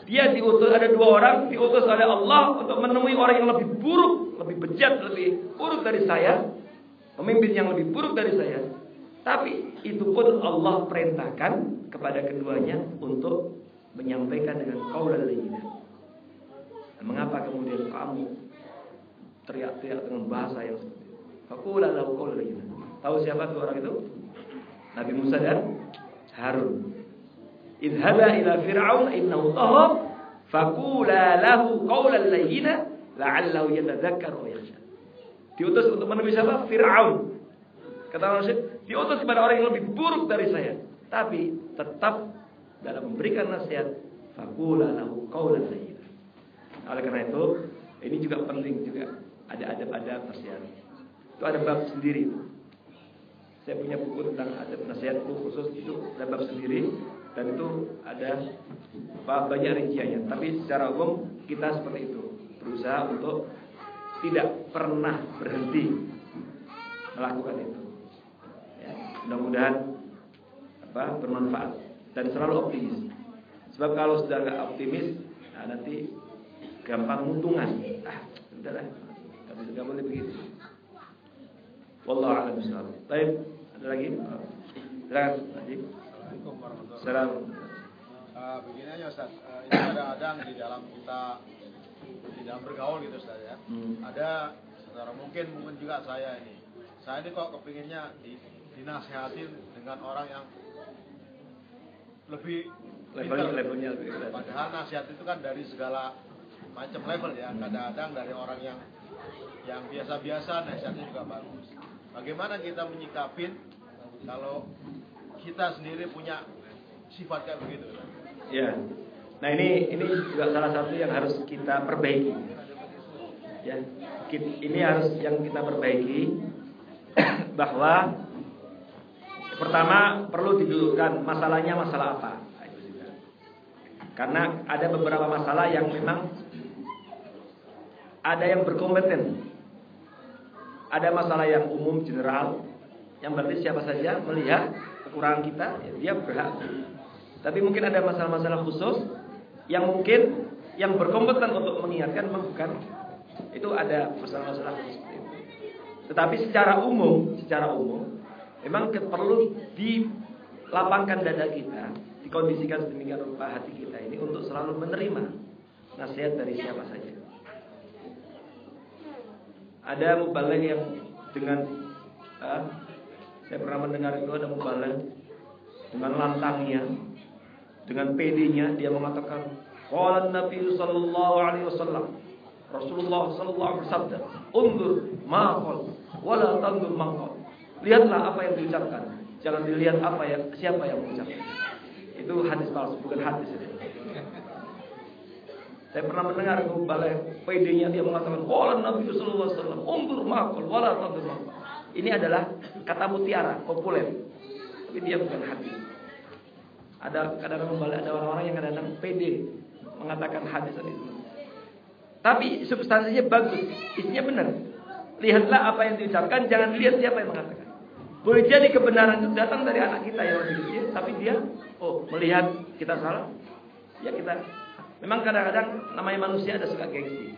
Dia diutus, ada dua orang diutus oleh Allah untuk menemui orang yang lebih buruk, lebih bejat, lebih buruk dari saya, pemimpin yang lebih buruk dari saya. Tapi itu pun Allah perintahkan kepada keduanya untuk menyampaikan dengan qaulan layyinan. Mengapa kemudian kamu teriak-teriak dengan bahasa yang seperti itu? Faqula lahu qaulan layyinan. Tahu siapa dua orang itu? Nabi Musa dan Harun. Idhaba ila Fir'aun innahu tagha faqula lahu qawlan layyinan la'allahu yatadzakkar aw yakhsha. Diutus untuk menemui siapa? Fir'aun. Kata manusia, diutus kepada orang yang lebih buruk dari saya, tapi tetap dalam memberikan nasihat faqula lahu qawlan layyinan. Oleh karena itu, ini juga penting juga ada adab-adab nasihat. Itu ada bab sendiri. Saya punya buku tentang adab nasihat khusus, itu ada bab sendiri. Dan itu ada banyak rinciannya. Tapi secara umum kita seperti itu, berusaha untuk tidak pernah berhenti melakukan itu. Ya, mudah-mudahan bermanfaat dan selalu optimis. Sebab kalau sudah nggak optimis, nah nanti gampang untungan. Sudahlah, tapi nggak boleh begitu. Wallahu a'lam bishawab. Baik, ada lagi? Silakan, Haji. Assalamualaikum. Begini aja Ustaz, ini kadang-kadang di dalam kita di dalam bergaul gitu Ustaz ya. Ada saudara mungkin juga saya ini kok kepinginnya dinasihatin dengan orang yang lebih levelnya lebih. Padahal nasihat itu kan dari segala macam level ya. Kadang-kadang dari orang yang biasa-biasa nasihatnya juga bagus. Bagaimana kita menyikapin kalau kita sendiri punya sifat kayak begitu? Ya. Nah ini juga salah satu yang harus kita perbaiki. Ya, ini harus yang kita perbaiki bahwa pertama perlu didudukkan masalahnya masalah apa. Karena ada beberapa masalah yang memang ada yang berkompeten. Ada masalah yang umum general, yang berarti siapa saja melihat kekurangan kita, ya dia berhak. Tapi mungkin ada masalah-masalah khusus yang mungkin yang berkompeten untuk mengingatkan bukan. Itu ada masalah-masalah khusus itu. Tetapi secara umum memang perlu dilapangkan dada kita, dikondisikan sedemikian rupa hati kita ini untuk selalu menerima nasihat dari siapa saja. Ada mubaligh yang dengan saya pernah mendengar itu ada mubaligh dengan lantangnya, dengan PD-nya dia mengatakan, qala Nabi sallallahu alaihi wasallam, Rasulullah sallallahu alaihi wasallam, "Undur ma qala wala tandur ma qala." Lihatlah apa yang diucapkan, jangan dilihat siapa yang mengucapkan. Itu hadis palsu, bukan hadis itu. Saya pernah mendengar mubaligh PD-nya dia mengatakan, qala Nabi sallallahu alaihi wasallam, "Undur ma qala wala tandur ma qala." Ini adalah kata mutiara populer, tapi dia bukan hadis. Ada kadang-kadang ada orang-orang yang kadang-kadang pede mengatakan hadis itu. Tapi substansinya bagus, isinya benar. Lihatlah apa yang diucapkan, jangan lihat siapa yang mengatakan. Boleh jadi kebenaran itu datang dari anak kita yang masih kecil, tapi dia melihat kita salah. Ya kita memang kadang-kadang namanya manusia ada suka gengsi.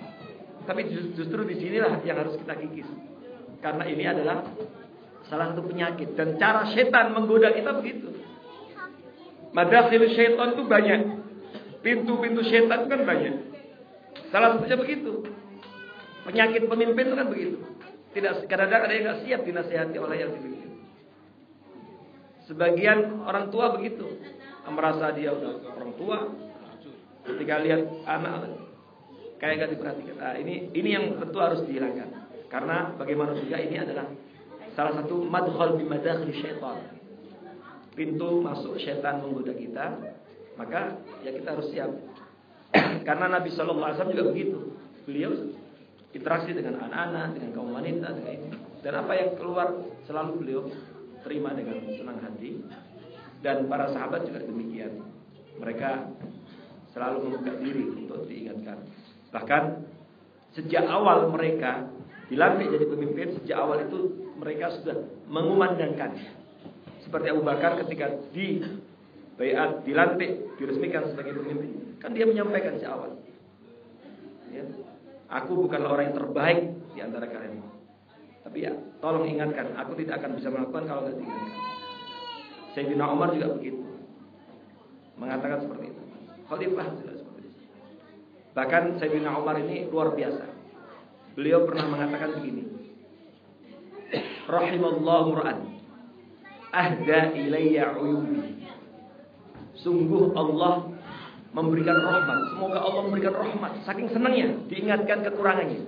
Tapi justru di sinilah yang harus kita kikis. Karena ini adalah salah satu penyakit dan cara setan menggoda kita begitu. Madakhil syaitan itu banyak. Pintu-pintu syaitan itu kan banyak. Salah satunya begitu. Penyakit pemimpin itu kan begitu. Tidak kadang-kadang ada yang nggak siap dinasihati oleh yang dipimpin. Sebagian orang tua begitu, merasa dia udah orang tua. Ketika lihat anak kayak nggak diperhatikan. Nah, ini yang tentu harus dihilangkan. Karena bagaimana juga ini adalah salah satu madkhal bi madakhil syaitan. Pintu masuk syaitan menggoda kita, maka ya kita harus siap. Karena Nabi sallallahu alaihi wasallam juga begitu. Beliau interaksi dengan anak-anak, dengan kaum wanita, dengan ini. Dan apa yang keluar selalu beliau terima dengan senang hati. Dan para sahabat juga demikian. Mereka selalu membuka diri untuk diingatkan. Bahkan Sejak awal mereka dilantik jadi pemimpin, sejak awal itu mereka sudah mengumandangkan. Seperti Abu Bakar ketika dilantik, diresmikan sebagai pemimpin, kan dia menyampaikan sejak awal, ya, aku bukanlah orang yang terbaik di antara kalian, tapi ya tolong ingatkan, aku tidak akan bisa melakukan kalau tidak diingatkan. Sayyidina Umar juga begitu, mengatakan seperti itu. Khalifah juga seperti itu. Bahkan Sayyidina Umar ini luar biasa. Beliau pernah mengatakan begini, rahimallahu ra'an ahda ilayya uyubi. Sungguh Allah memberikan rahmat. Semoga Allah memberikan rahmat. Saking senangnya diingatkan kekurangannya.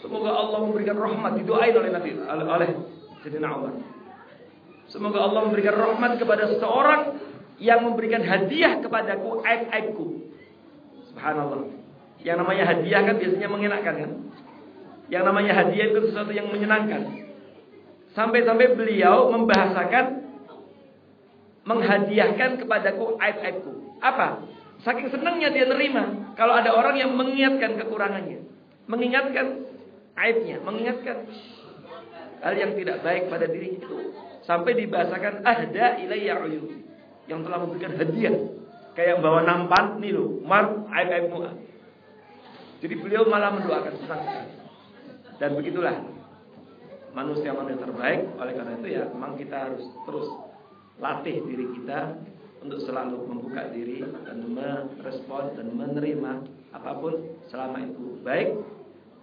Semoga Allah memberikan rahmat. Didoain oleh Nabi, oleh Sayyidina Umar. Semoga Allah memberikan rahmat kepada seseorang yang memberikan hadiah kepadaku aib-aibku. Subhanallah. Yang namanya hadiah kan biasanya mengenakan kan? Yang namanya hadiah itu sesuatu yang menyenangkan. Sampai-sampai beliau membahasakan menghadiahkan kepadaku aib-aibku. Apa? Saking senangnya dia nerima kalau ada orang yang mengingatkan kekurangannya, mengingatkan aibnya, mengingatkan hal yang tidak baik pada dirinya itu. Sampai dibahasakan ahda ilayya uyubi, yang telah memberikan hadiah. Kayak bawa nampan nih loh, mar aib-aibmu. Jadi beliau malah mendoakan senang. Dan begitulah manusia terbaik. Oleh karena itu ya memang kita harus terus latih diri kita untuk selalu membuka diri dan merespon dan menerima apapun selama itu baik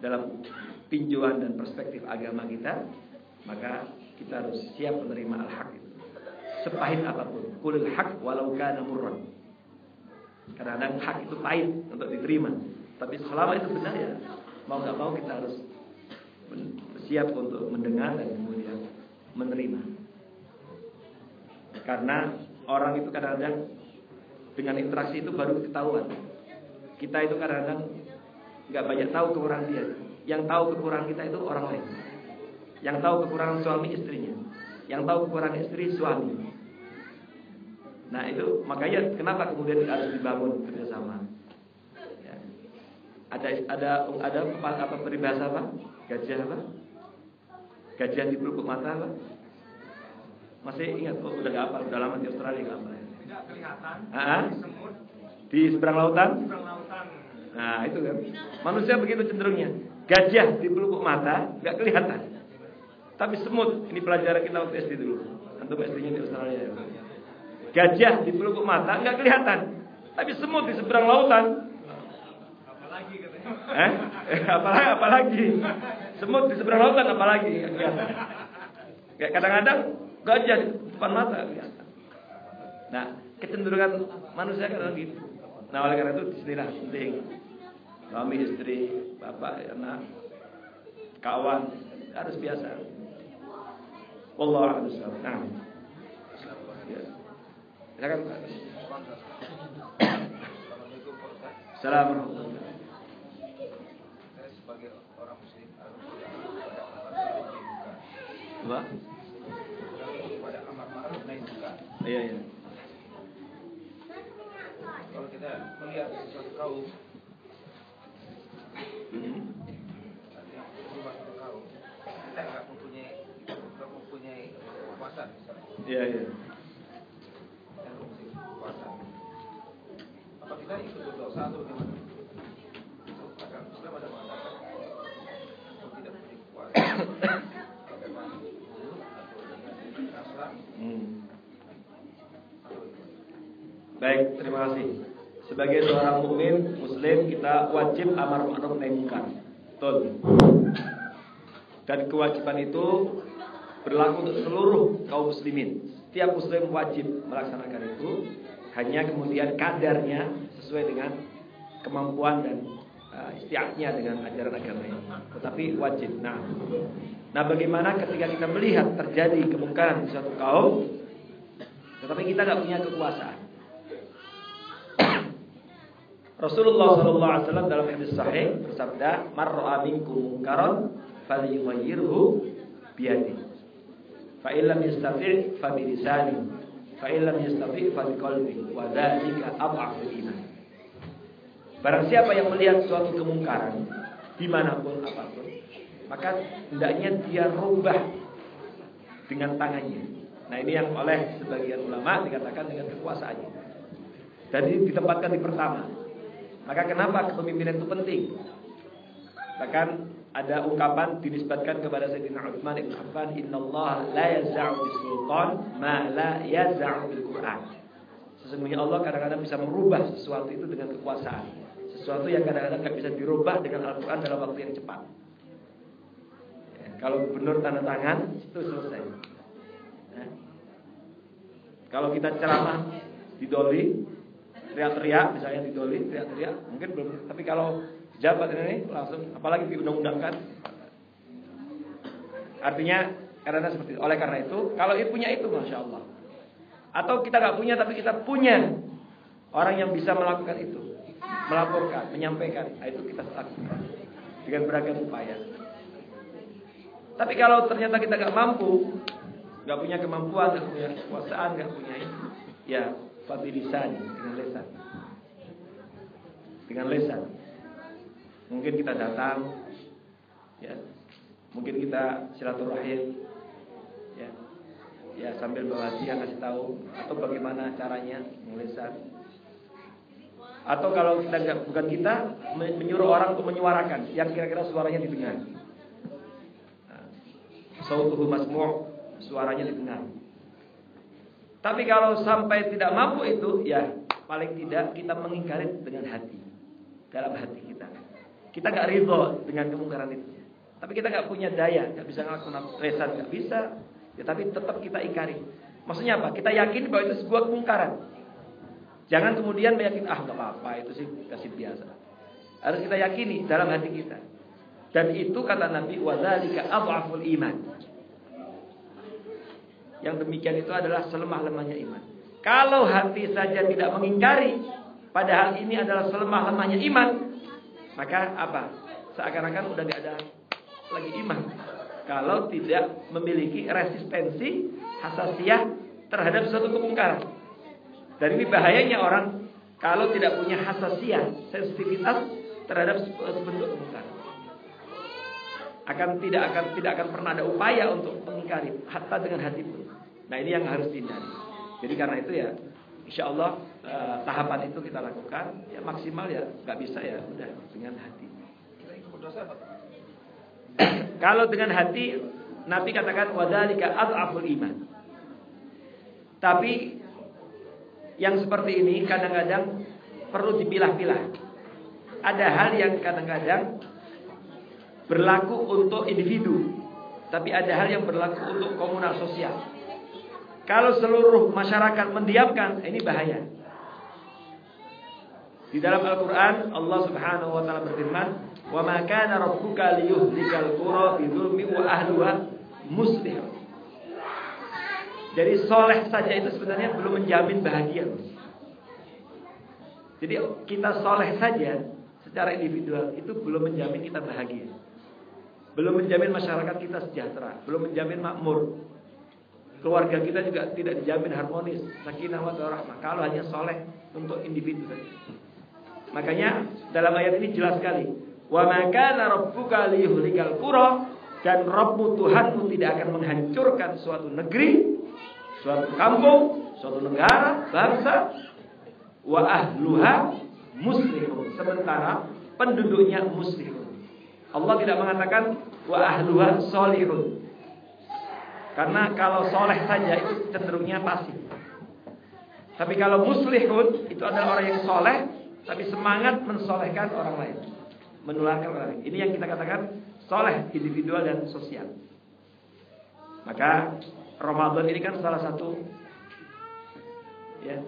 dalam tinjauan dan perspektif agama kita. Maka kita harus siap menerima al-haq itu, sepahit apapun. Qulil haq walau kana murran. Kadang-kadang hak itu pahit untuk diterima, tapi selama itu benar ya mau nggak mau kita harus siap untuk mendengar dan kemudian menerima. Karena orang itu kadang-kadang dengan interaksi itu baru ketahuan. Kita itu kadang-kadang nggak banyak tahu kekurangan dia. Yang tahu kekurangan kita itu orang lain. Yang tahu kekurangan suami istrinya. Yang tahu kekurangan istri suami. Nah itu makanya kenapa kemudian harus dibangun kerjasama. Ya. Ada apa peribahasa apa? Gajah apa? Gajah di pelupuk mata apa? Masih ingat? Oh udah gak apa, udah lama di Australia gak apa. Tidak kelihatan. Semut. Di seberang lautan? Seberang lautan. Nah itu kan. Manusia begitu cenderungnya. Gajah di pelupuk mata gak kelihatan. Tapi semut, ini pelajaran kita waktu SD dulu. Antum SD-nya di Australia ya. Gajah di pelupuk mata gak kelihatan. Tapi semut di seberang lautan. Apalagi katanya. Apalagi. Semut di seberang lautan apalagi gak kelihatan. Kadang-kadang gajah di depan mata kelihatan. Nah, kecenderungan manusia kadang gitu. Nah, oleh karena itu disinilah penting suami istri, bapak, anak, kawan harus biasa. Wallahu a'lam bishawab. Nah. Ya. Silakan. Assalamualaikum. Saya sebagai orang muslim harus Apa? pada amar ma'ruf nahi munkar. Iya. Kalau kita melihat suatu kaum, artinya berubah suatu kaum, kita nggak mempunyai kekuasaan misalnya. Iya. Dan fungsi kekuasaan. Apa kita ikut berdosa atau bagaimana? Itu akan Islam ada mengatakan kalau tidak punya kekuasaan, bagaimana atau dengan kasar. Baik, terima kasih. Sebagai seorang mukmin muslim kita wajib amar ma'ruf nahi munkar. Betul. Dan kewajiban itu berlaku untuk seluruh kaum muslimin. Setiap muslim wajib melaksanakan itu. Hanya kemudian kadarnya sesuai dengan kemampuan dan istiadatnya dengan ajaran agamanya. Tetapi wajib. Nah, bagaimana ketika kita melihat terjadi kemungkaran di suatu kaum, tetapi kita tidak punya kekuasaan? Rasulullah SAW dalam hadis sahih bersabda, "Man ra'a minkum munkaran falyughayyirhu biyadihi. Fa in lam yastati' fa bi lisanihi. Fa in lam yastati' fa bi qalbihi. Wa dzalika adhaful iman." Barang siapa yang melihat suatu kemungkaran, dimanapun apapun, maka hendaknya dia rubah dengan tangannya. Nah ini yang oleh sebagian ulama dikatakan dengan kekuasaannya. Dan ini ditempatkan di pertama. Maka kenapa kepemimpinan itu penting? Bahkan ada ungkapan dinisbatkan kepada Sayyidina Utsman bin Affan, "Innallaha la yaz'u bis-sultan ma la yaz'u bil-Qur'an." Sesungguhnya Allah kadang-kadang bisa merubah sesuatu itu dengan kekuasaan. Sesuatu yang kadang-kadang tidak bisa dirubah dengan Al-Quran dalam waktu yang cepat. Ya, kalau gubernur tanda tangan itu selesai. Ya. Kalau kita ceramah di Doli, teriak-teriak, misalnya di Doli teriak-teriak, mungkin belum. Tapi kalau jabat ini langsung, apalagi diundang-undangkan. Artinya karena seperti itu. Oleh karena itu, kalau punya itu, masya Allah. Atau kita nggak punya, tapi kita punya orang yang bisa melakukan itu, melaporkan, menyampaikan, itu kita lakukan dengan beragam upaya. Tapi kalau ternyata kita nggak mampu, nggak punya kemampuan, nggak punya kekuasaan, nggak punya itu, ya fabilisan, dengan lesan. Dengan lesan. Mungkin kita datang, ya, mungkin kita silaturahim, ya sambil bawa dia ngasih tahu, atau bagaimana caranya melesan. Atau kalau kita bukan kita, menyuruh orang untuk menyuarakan yang kira-kira suaranya didengar. Sautuhu masmu', suaranya didengar. Tapi kalau sampai tidak mampu itu, ya paling tidak kita mengingkari dengan hati, dalam hati kita. Kita nggak ridho dengan kemungkaran itu. Tapi kita nggak punya daya, nggak bisa ngelakuin lesan, nggak bisa. Ya, tapi tetap kita ingkari. Maksudnya apa? Kita yakin bahwa itu sebuah kemungkaran. Jangan kemudian meyakini, nggak apa-apa, itu sih kasih biasa. Harus kita yakini dalam hati kita. Dan itu kata Nabi, wadzalika adhaful iman. Yang demikian itu adalah selemah-lemahnya iman. Kalau hati saja tidak mengingkari, padahal ini adalah selemah-lemahnya iman, maka apa? Seakan-akan udah nggak ada lagi iman. Kalau tidak memiliki resistensi hasasiyah terhadap suatu kemungkaran. Dan ini bahayanya orang kalau tidak punya hasasiyah, sensitivitas terhadap suatu bentuk kemungkaran. Tidak akan pernah ada upaya untuk mengingkari, hatta dengan hati pun. Nah ini yang harus dihindari. Jadi karena itu ya, insya Allah tahapan itu kita lakukan, ya maksimal ya, nggak bisa ya, udah dengan hati. Kalau dengan hati, Nabi katakan wadzalika adhaful iman. Tapi yang seperti ini kadang-kadang perlu dipilah-pilah. Ada hal yang kadang-kadang berlaku untuk individu, tapi ada hal yang berlaku untuk komunal sosial. Kalau seluruh masyarakat mendiamkan, ini bahaya. Di dalam Al-Quran Allah Subhanahu wa ta'ala berfirman, wa ma kana rabbuka liyuhlikal qura bidzulmi wa ahluha muslihun. Jadi soleh saja itu sebenarnya belum menjamin bahagia. Jadi kita soleh saja secara individual itu belum menjamin kita bahagia. Belum menjamin masyarakat kita sejahtera, belum menjamin makmur. Keluarga kita juga tidak dijamin harmonis, sakinah wa rahmah kalau hanya soleh untuk individu saja. Makanya dalam ayat ini jelas sekali, wa ma kana rabbuka liyuhlikal qura, dan Rabbmu Tuhanmu tidak akan menghancurkan suatu negeri, suatu kampung, suatu negara, bangsa, wa ahluha muslihun, sementara penduduknya muslihun. Allah tidak mengatakan wa ahluha solihun, karena kalau soleh saja itu cenderungnya pasif. Tapi kalau muslihun itu adalah orang yang soleh tapi semangat mensolehkan orang lain, menularkan orang lain. Ini yang kita katakan soleh individual dan sosial. Maka Ramadan ini kan salah satu, ya,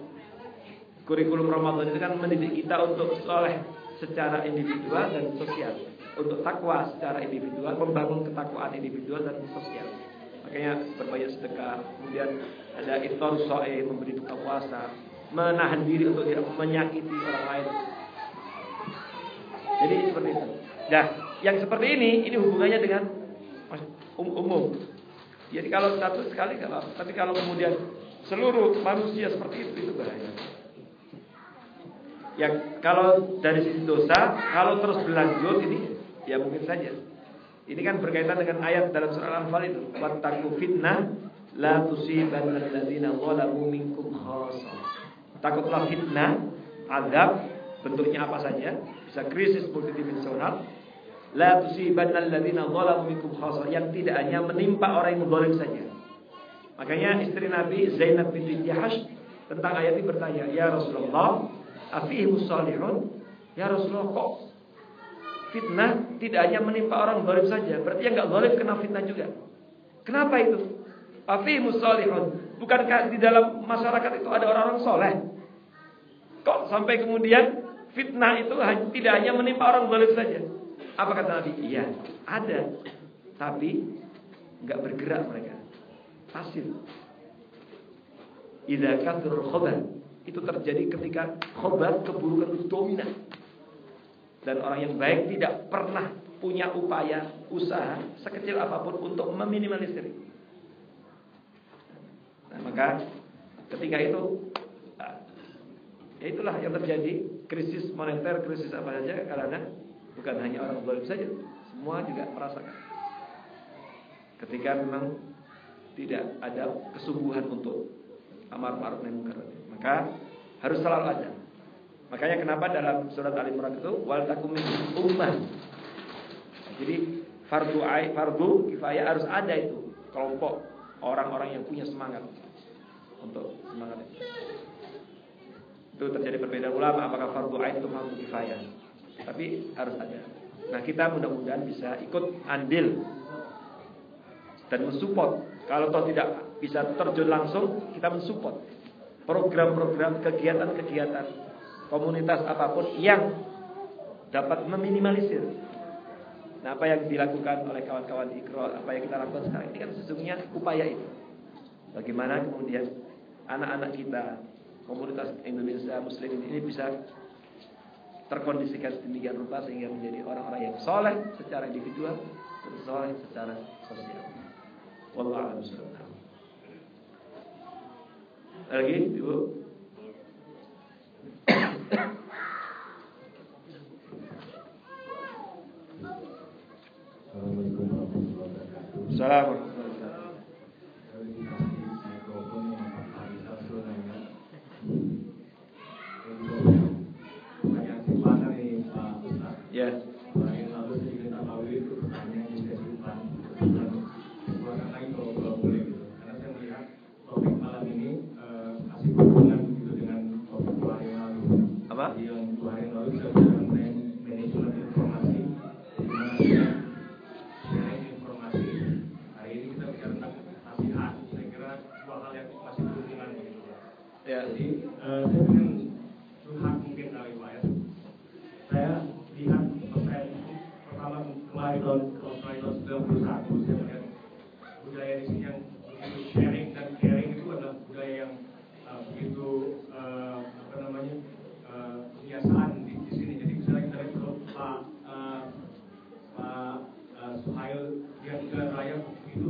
kurikulum Ramadan itu kan mendidik kita untuk soleh secara individual dan sosial, untuk takwa secara individual, membangun ketakwaan individual dan sosial. Makanya berbanyak sedekah, kemudian ada iftar shaim, memberi buka puasa, menahan diri untuk tidak menyakiti orang lain. Jadi seperti itu. Nah, yang seperti ini hubungannya dengan umum. Jadi kalau satu sekali nggak apa-apa, tapi kalau kemudian seluruh manusia seperti itu bahaya. Ya kalau dari sisi dosa, kalau terus berlanjut ini Ya mungkin saja. Ini kan berkaitan dengan ayat dalam surah Al-Anfal itu. Wattaqu fitnah la tusibanna alladziina zalamu minkum khassah. Takutlah fitnah, azab, bentuknya apa saja, bisa krisis multidimensional. La tusibanna alladziina zalamu minkum khassah, yang tidak hanya menimpa orang yang zalim saja. Makanya istri Nabi Zainab binti Jahash tentang ayat ini bertanya, "Ya Rasulullah, afihimus salihun?" Ya Rasulullah, kok fitnah tidak hanya menimpa orang zalim saja? Berarti yang enggak zalim kena fitnah juga. Kenapa itu? Afihimus salihun. Bukankah di dalam masyarakat itu ada orang-orang soleh? Kok sampai kemudian fitnah itu tidak hanya menimpa orang zalim saja? Apa kata Nabi? Iya, ada. Tapi enggak bergerak mereka. Pasif. Idza kathurul khabar, itu terjadi ketika khabar, keburukan itu dominan. Dan orang yang baik tidak pernah punya upaya, usaha sekecil apapun untuk meminimalisir. Nah, maka ketika itu, ya itulah yang terjadi, krisis moneter, krisis apa saja, karena bukan hanya orang zalim saja, semua juga merasakan. Ketika memang tidak ada kesungguhan untuk amar ma'ruf nahi munkar, maka harus selalu ada. Makanya kenapa dalam surat Al-Imran itu wal takum minkum ummah. Jadi fardu kifayah harus ada itu kelompok orang-orang yang punya semangat untuk semangat itu. Itu terjadi perbedaan ulama apakah fardu ain atau fardu kifayah. Tapi harus ada. Nah, kita mudah-mudahan bisa ikut andil dan mensupport. Kalau toh tidak bisa terjun langsung, kita mensupport program-program, kegiatan-kegiatan komunitas apapun yang dapat meminimalisir. Nah, apa yang dilakukan oleh kawan-kawan Iqra, apa yang kita lakukan sekarang ini kan sesungguhnya upaya itu. Bagaimana kemudian anak-anak kita, komunitas Indonesia Muslim ini bisa terkondisikan sedemikian rupa sehingga menjadi orang-orang yang soleh secara individual dan soleh secara sosial. Wallahu a'lam bishawab. Lagi, Ibu? Assalamualaikum warahmatullahi wabarakatuh. Assalamualaikum. Ya. Yang lalu saya ingin tahu itu pertanyaan yang saya simpan keluarkan lagi kalau boleh gitu. Karena saya melihat topik malam ini masih berhubungan gitu dengan topik 2 hari yang lalu. Apa? Jadi yang 2 hari yang lalu saya bicara mengenai manajemen informasi. Dimana kita sharing informasi. Hari ini kita bicara tentang nasihat. Saya kira 2 hal yang masih berhubungan begitu. Ya. Jadi saya ingin curhat mungkin kali Pak ya. Saya lihat pertama kemarin tahun 1991 saya melihat budaya di sini yang begitu sharing dan caring itu adalah budaya yang begitu kebiasaan di sini. Jadi misalnya kita lihat kalau Pak Suhail dia di jalan raya itu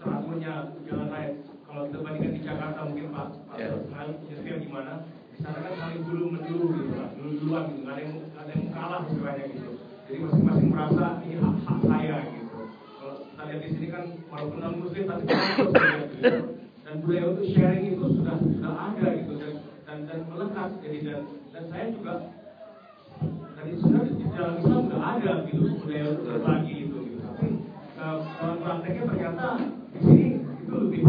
teraturnya jalan raya. Kalau kita bandingkan di Jakarta mungkin Pak Suhail nyetir gimana? Di sana kan saling dulu-mendulu gitu Pak, dulu-duluan gitu, nggak ada yang kalah istilahnya gitu. Jadi masing-masing merasa ini hak saya gitu. Kalau kita lihat di sini kan walaupun non muslim tapi gitu. Dan budaya untuk sharing itu sudah ada gitu dan melekat. Jadi dan saya juga dari sebenarnya di dalam Islam sudah ada gitu budaya untuk berbagi itu gitu. Tapi prakteknya ternyata di sini itu lebih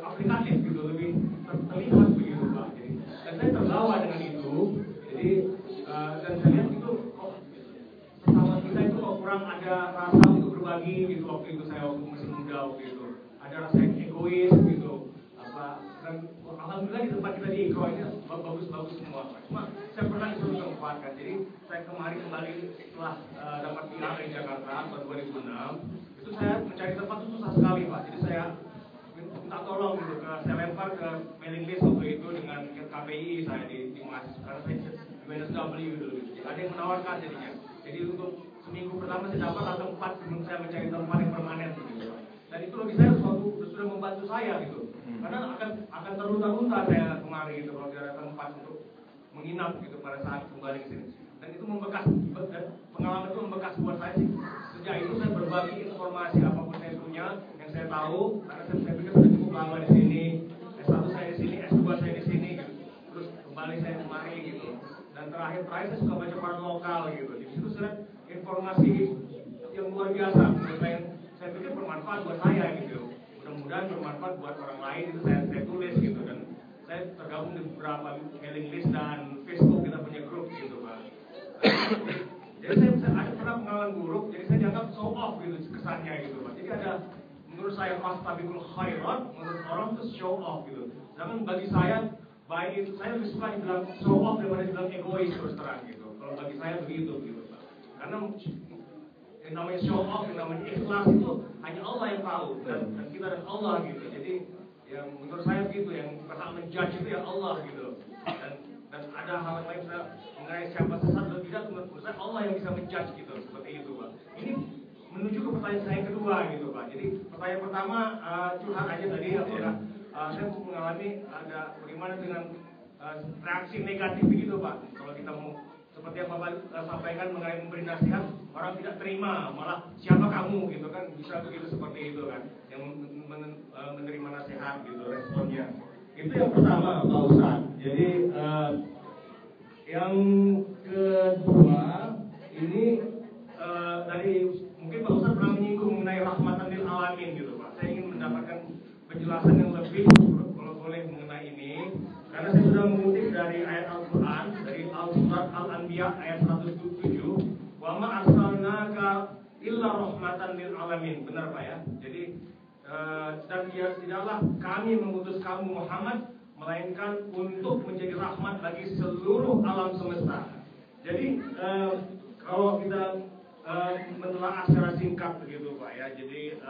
aplikatif gitu, lebih terlihat begitu Pak. Jadi, dan saya terbawa dengan itu. Jadi dan saya lihat itu sesama kita itu kok kurang ada rasa untuk berbagi gitu waktu itu saya masih muda waktu itu. Ada rasa yang egois gitu. Dan alhamdulillah di tempat kita di Iqra ini bagus-bagus semua Pak. Cuma saya pernah itu memanfaatkan. Jadi saya kemarin kembali setelah dapat PR dari Jakarta tahun 2006. Itu saya mencari tempat itu susah sekali Pak. Jadi saya minta tolong gitu saya lempar ke mailing list waktu itu dengan KPI saya di mahasiswa karena saya di UNSW dulu. Ada yang menawarkan jadinya. Jadi untuk seminggu pertama saya dapat atau 4 sebelum saya mencari tempat yang permanen gitu. Dan itu bagi saya sudah membantu saya gitu. Karena akan terlunta-lunta saya kemarin gitu kalau tidak ada tempat untuk menginap gitu pada saat kembali ke sini. dan itu membekas, pengalaman itu membekas buat saya sih. Sejak itu saya berbagi informasi apapun saya punya yang saya tahu, karena saya pikir sudah cukup lama di sini, S1 saya di sini, S2 saya di sini gitu. Terus kembali saya kemari gitu, dan terakhir saya suka baca koran lokal gitu. Di situ saya informasi yang luar biasa, saya pikir bermanfaat buat saya gitu. Mudah-mudahan bermanfaat buat orang lain, itu saya tulis gitu, dan saya tergabung di beberapa mailing list dan Facebook, kita punya grup gitu Pak. Jadi saya ada pernah pengalaman buruk, jadi saya dianggap show off gitu kesannya gitu Pak. Jadi ada, menurut saya fastabiqul khairat, menurut orang itu show off gitu. Sedangkan bagi saya, baik saya lebih suka dibilang show off daripada dibilang egois terus terang gitu. Kalau bagi saya begitu gitu Pak. Karena yang namanya show off, yang namanya ikhlas itu hanya Allah yang tahu, dan kita dan Allah gitu. Jadi yang menurut saya begitu, yang berhak menjudge itu ya Allah gitu. Dan ada hal lain mengenai siapa sesat atau tidak, menurut saya Allah yang bisa menjudge gitu, seperti itu Pak. Ini menuju ke pertanyaan saya yang kedua gitu Pak. Jadi pertanyaan pertama, curhat aja tadi, apakah saya mengalami ada bagaimana dengan reaksi negatif begitu Pak. Kalau kita mau seperti yang Bapak sampaikan mengenai memberi nasihat, orang tidak terima, malah siapa kamu gitu kan, bisa begitu seperti itu kan, yang menerima nasihat gitu responnya. Itu yang pertama Pak Ustadz. Jadi yang kedua ini tadi mungkin Pak Ustadz pernah menyinggung mengenai rahmatan lil alamin gitu Pak. Saya ingin mendapatkan penjelasan yang lebih kalau boleh mengenai ini, karena saya sudah mengutip dari ayat Al-Quran, dari Al-Surat Al-Anbiya ayat 107, wa ma arsalnaka illa rahmatan lil alamin. Benar Pak ya? Jadi dan tidaklah kami mengutus kamu Muhammad melainkan untuk menjadi rahmat bagi seluruh alam semesta. Jadi kalau kita menelaah secara singkat begitu Pak ya. Jadi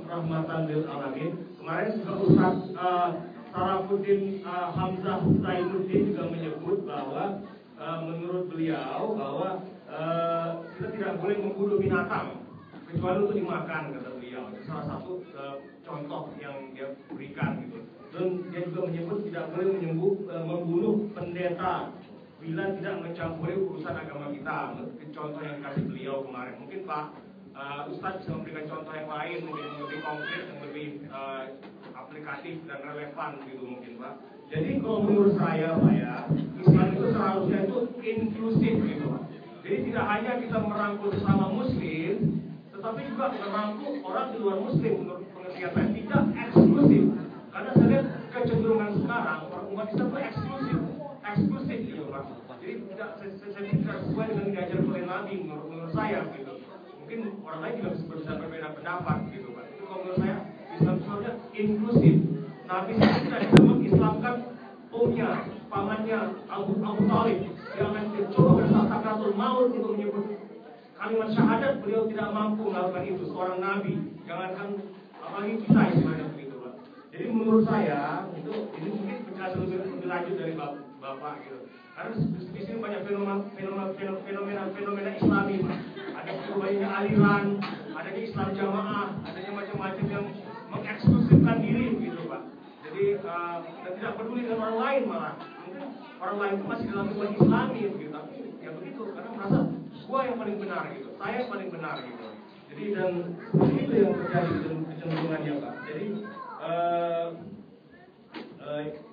rahmatan lil alamin. Kemarin juga Ustaz Sarafuddin Hamzah Zainuddin juga menyebut bahwa menurut beliau bahwa kita tidak boleh membunuh binatang kecuali untuk dimakan, kata beliau. Itu salah satu contoh yang dia berikan gitu. Dan dia juga menyebut tidak boleh membunuh pendeta bila tidak mencampuri urusan agama kita. Contoh yang dikasih beliau kemarin. Mungkin Pak Ustadz bisa memberikan contoh yang lain, mungkin yang lebih konkret, yang lebih aplikatif dan relevan gitu mungkin Pak. Jadi kalau menurut saya Pak ya, Islam itu seharusnya itu inklusif gitu Pak. Jadi tidak hanya kita merangkul sesama Muslim, tetapi juga merangkul orang di luar Muslim. Menurut pengertian saya tidak eksklusif. Karena saya lihat kecenderungan sekarang orang umat Islam itu eksklusif gitu Pak. Jadi tidak sesuai dengan diajar oleh Nabi menurut saya gitu. Mungkin orang lain juga bisa berbeda pendapat gitu Pak. Itu kalau menurut saya Islam sebenarnya inklusif. Nabi sendiri tidak bisa mengislamkan umnya, pamannya Abu Thalib yang akan dicoba bersakaratul maut untuk menyebut kalimat syahadat, beliau tidak mampu melakukan itu. Seorang Nabi, jangankan apalagi kita istilahnya begitu Pak. Jadi menurut saya itu ini mungkin penjelasan lebih lanjut dari Bapak gitu. Karena di sini banyak fenomena Islami Pak. Ada banyaknya aliran, adanya Islam jamaah, adanya macam-macam yang mengeksklusifkan diri gitu Pak. Jadi dan tidak peduli dengan orang lain malah. Mungkin orang lain itu masih dalam lingkungan Islami gitu. Tapi ya begitu karena merasa gua yang paling benar gitu, saya yang paling benar gitu. Jadi dan itu yang terjadi kecenderungannya Pak. Jadi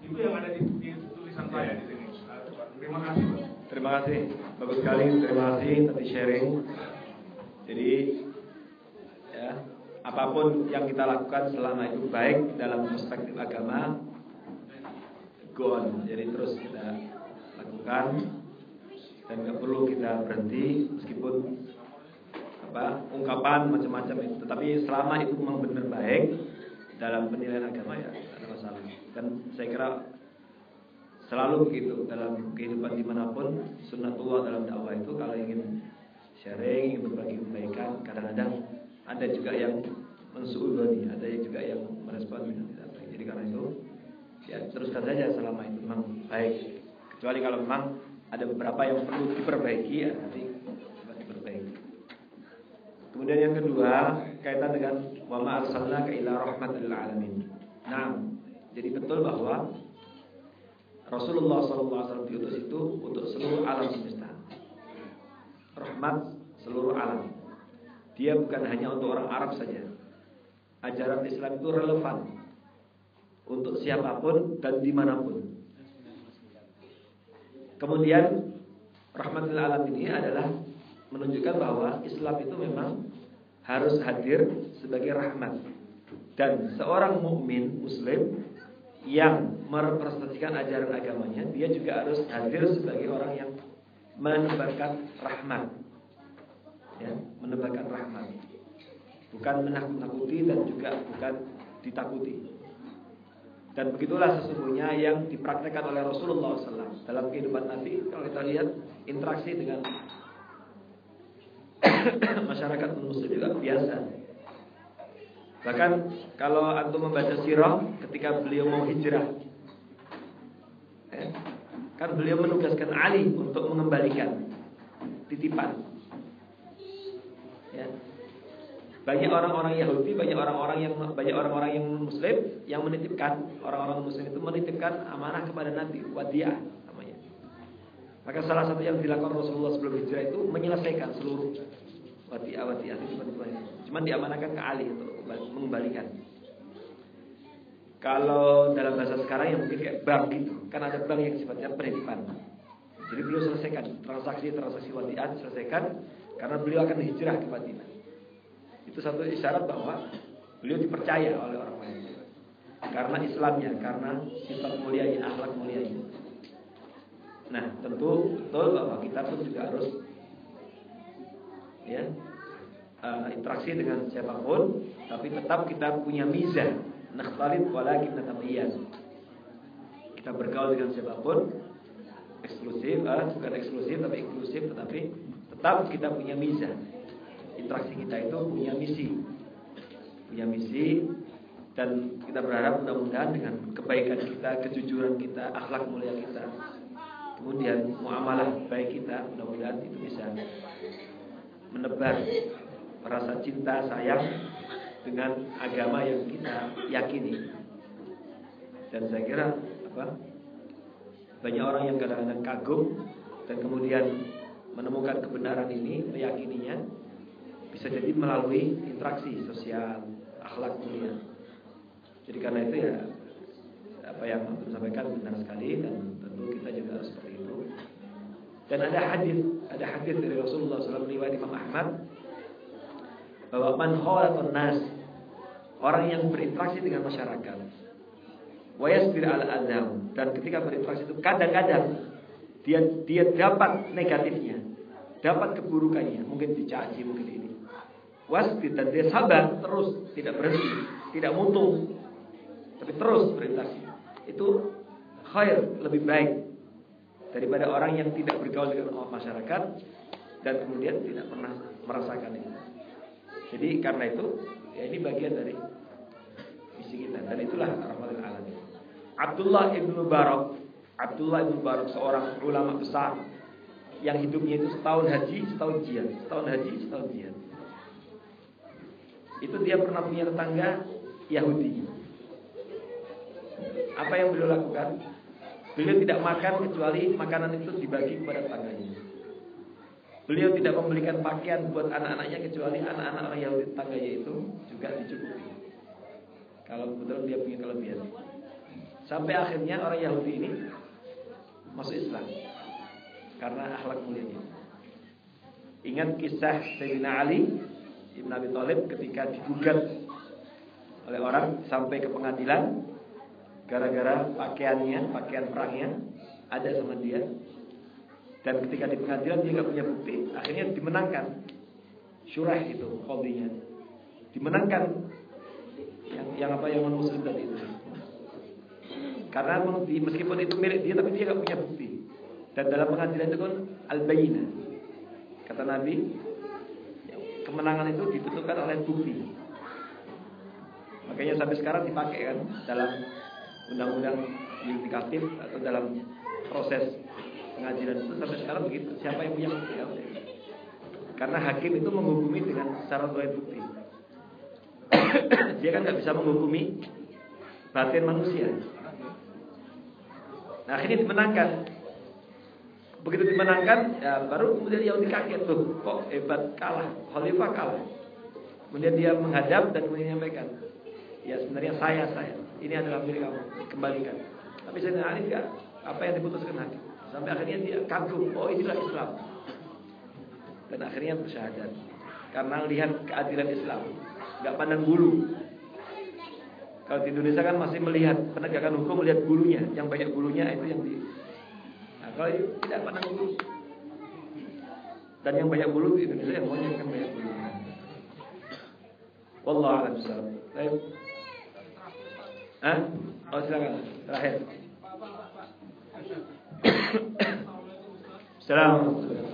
itu yang ada di tulisan saya di sini. Terima kasih. Terima kasih, bagus sekali. Terima kasih tadi sharing. Jadi ya, apapun yang kita lakukan selama itu baik dalam perspektif agama, go on. Jadi terus kita lakukan dan nggak perlu kita berhenti meskipun ungkapan macam-macam itu. Tetapi selama itu memang benar baik dalam penilaian agama ya ada masalah. Dan saya kira selalu begitu dalam kehidupan dimanapun, sunnatullah dalam dakwah itu kalau ingin sharing, ingin berbagi kebaikan, kadang-kadang ada juga yang mensuudoni, ada juga yang merespon tidak baik. Jadi karena itu ya teruskan saja selama itu memang baik. Kecuali kalau memang ada beberapa yang perlu diperbaiki ya nanti diperbaiki. Kemudian yang kedua kaitan dengan wa ma arsalnaka illa rahmatan lil alamin. Nah, jadi betul bahwa Rasulullah SAW diutus itu untuk seluruh alam semesta. rahmat seluruh alam. Dia bukan hanya untuk orang Arab saja. Ajaran Islam itu relevan untuk siapapun dan dimanapun. Kemudian rahmatul alamin ini adalah menunjukkan bahwa Islam itu memang harus hadir sebagai rahmat. Dan seorang mukmin muslim yang merepresentasikan ajaran agamanya, dia juga harus hadir sebagai orang yang menebarkan rahmat, ya, menebarkan rahmat, bukan menakut-nakuti dan juga bukan ditakuti. Dan begitulah sesungguhnya yang dipraktekkan oleh Rasulullah SAW dalam kehidupan Nabi. Kalau kita lihat interaksi dengan masyarakat muslim juga biasa. Bahkan kalau antum membaca sirah ketika beliau mau hijrah, kan beliau menugaskan Ali untuk mengembalikan titipan. Ya. Banyak orang-orang Yahudi, banyak orang-orang yang Muslim yang menitipkan, orang-orang Muslim itu menitipkan amanah kepada Nabi, wadiah namanya. Maka salah satu yang dilakukan Rasulullah sebelum hijrah itu menyelesaikan seluruh wadiah titipan-titipan itu. Cuma diamanahkan ke Ali untuk mengembalikan. Kalau dalam bahasa sekarang yang mungkin kayak bank gitu, kan ada bank yang sifatnya penitipan. Jadi beliau selesaikan transaksi wadiah, selesaikan karena beliau akan hijrah ke Madinah. Itu satu isyarat bahwa beliau dipercaya oleh orang lain karena Islamnya, karena sifat mulianya, akhlak mulianya. Nah, tentu betul bahwa kita pun juga harus interaksi dengan siapapun, tapi tetap kita punya mizan. Nakhtalid walakin natamayyiz. Kita bergaul dengan siapapun, bukan eksklusif tapi inklusif, tetapi tetap kita punya mizan. Interaksi kita itu punya misi, dan kita berharap mudah-mudahan dengan kebaikan kita, kejujuran kita, akhlak mulia kita, kemudian muamalah baik kita, mudah-mudahan itu bisa menebar rasa cinta sayang dengan agama yang kita yakini. Dan saya kira banyak orang yang kadang-kadang kagum dan kemudian menemukan kebenaran ini, meyakininya, bisa jadi melalui interaksi sosial, akhlak mulia. Jadi karena itu ya apa yang aku sampaikan benar sekali, dan tentu kita juga harus seperti itu. Dan ada hadis dari Rasulullah SAW riwayat Imam Ahmad bahwa man khalatun nas, orang yang berinteraksi dengan masyarakat, wa yasbir ala adzam, dan ketika berinteraksi itu kadang-kadang dia dapat negatifnya, dapat keburukannya, mungkin dicaci, mungkin ini. Wasbir, dan dia sabar terus, tidak berhenti, tidak mutung, tapi terus berinteraksi. Itu khair, lebih baik daripada orang yang tidak bergaul dengan masyarakat dan kemudian tidak pernah merasakan itu. Jadi karena itu ya ini bagian dari misi kita, dan itulah rahmatul alamin. Abdullah ibn Mubarak seorang ulama besar yang hidupnya itu setahun haji, setahun jihad. Itu dia pernah punya tetangga Yahudi. Apa yang beliau lakukan? Beliau tidak makan kecuali makanan itu dibagi kepada tetangganya. Beliau tidak membelikan pakaian buat anak-anaknya kecuali anak-anak orang Yahudi tetangganya itu juga dicukupi. Kalau kebetulan dia punya kelebihan. Sampai akhirnya orang Yahudi ini masuk Islam karena akhlak mulianya. Ingat kisah Sayyidina Ali Ibn Abi Thalib ketika digugat oleh orang sampai ke pengadilan gara-gara pakaian perangnya ada sama dia. Dan ketika di pengadilan dia nggak punya bukti, akhirnya dimenangkan. Syurah itu qadhinya. Dimenangkan yang muslim tadi itu. Karena meskipun itu milik dia, tapi dia nggak punya bukti. Dan dalam pengadilan itu kan al-bayyinah. Kata Nabi, kemenangan itu dibutuhkan oleh bukti. Makanya sampai sekarang dipakai kan dalam undang-undang yudikatif atau dalam proses pengadilan itu sampai sekarang begitu. Siapa yang punya bukti? Karena hakim itu menghukumi dengan syarat oleh bukti. Dia kan nggak bisa menghukumi batin manusia. Nah akhirnya dimenangkan. Begitu dimenangkan, ya baru kemudian Yahudi kaget tuh, kok hebat kalah, Khalifah kalah. Kemudian dia menghadap dan kemudian menyampaikan, ya sebenarnya saya, ini adalah milik kamu, kembalikan. Tapi Sayyidina Ali enggak, apa yang diputuskan hakim. Sampai akhirnya dia kagum, oh inilah Islam. Dan akhirnya bersyahadat karena lihat keadilan Islam, enggak pandang bulu. Kalau di Indonesia kan masih melihat penegakan hukum, melihat bulunya, yang banyak bulunya itu yang di. Nah, kalau itu tidak pandang bulu. Dan yang banyak bulu di Indonesia yang monyet kan banyak bulunya. Wallahu a'lam bishawab. Baik. Oh silakan. Terakhir. Assalamualaikum.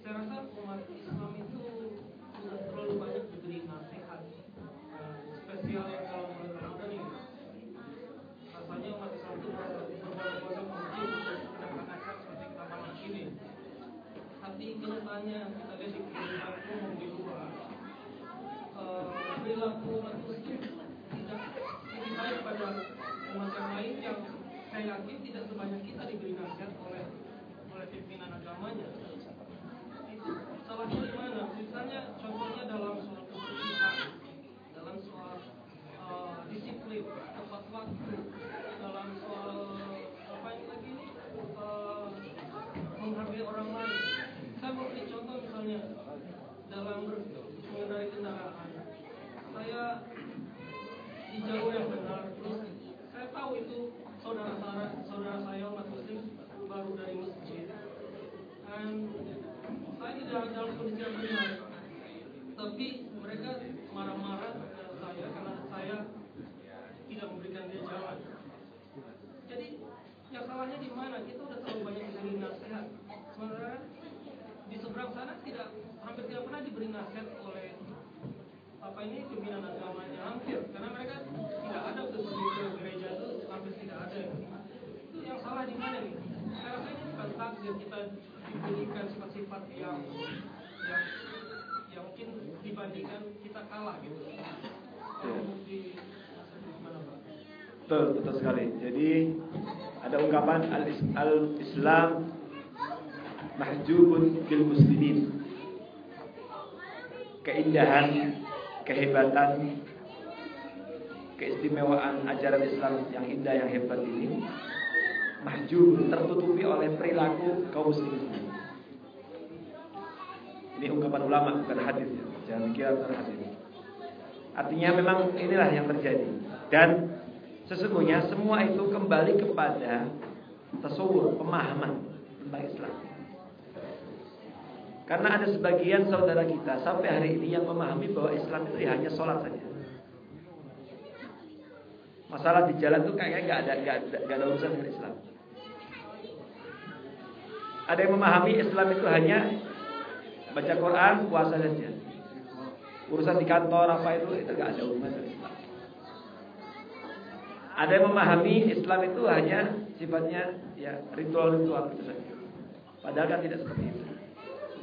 Saya rasa umat Islam itu sudah terlalu banyak diberi nasihat, spesial dalam bulan Ramadan ini. Rasanya umat Islam itu berbondong-bondong mungkin untuk mendapatkan acara seperti ramadan ini. Tapi kenyataannya kita lihat di kehidupan umum di luar, perilaku umat Muslim tidak lebih baik pada umat yang lain yang saya yakin tidak sebanyak kita diberi nasihat oleh pimpinan agamanya. Salahnya di mana? Misalnya contohnya dalam soal kebersihan, dalam soal disiplin, tepat waktu, dalam soal apa yang lagi ini menghargai orang lain. Saya mau beri contoh misalnya dalam mengendarai kendaraan. Saya di jalur yang benar, terus saya tahu itu saudara saya umat Muslim baru dari masjid, dan saya tidak dalam kondisi yang benar, tapi mereka marah-marah kepada saya karena saya tidak memberikan dia jalan. Jadi yang salahnya di mana? Kita udah terlalu banyak diberi nasihat, sementara di seberang sana hampir tidak pernah diberi nasihat oleh pimpinan agamanya, hampir, karena mereka tidak ada untuk pergi ke gereja itu, hampir tidak ada. Itu yang salah di mana nih? Saya rasa ini bukan takdir kita diberikan sifat-sifat yang mungkin dibandingkan kita kalah gitu. Betul sekali. Jadi ada ungkapan al-Islam mahjubun bil muslimin. Keindahan, kehebatan, keistimewaan ajaran Islam yang indah, yang hebat ini mahjub, tertutupi oleh perilaku kaum muslimin. Ini ungkapan ulama, bukan hadis ya. Jangan kira bukan hadis. Artinya memang inilah yang terjadi. Dan sesungguhnya semua itu kembali kepada tasawur, pemahaman tentang Islam. Karena ada sebagian saudara kita sampai hari ini yang memahami bahwa Islam itu hanya sholat saja. Masalah di jalan itu kayaknya nggak ada urusan dengan Islam. Ada yang memahami Islam itu hanya baca Quran, puasa saja. Urusan di kantor apa itu nggak ada hubungan dengan Islam. Ada yang memahami Islam itu hanya sifatnya ya ritual-ritual itu saja. Padahal kan tidak seperti itu.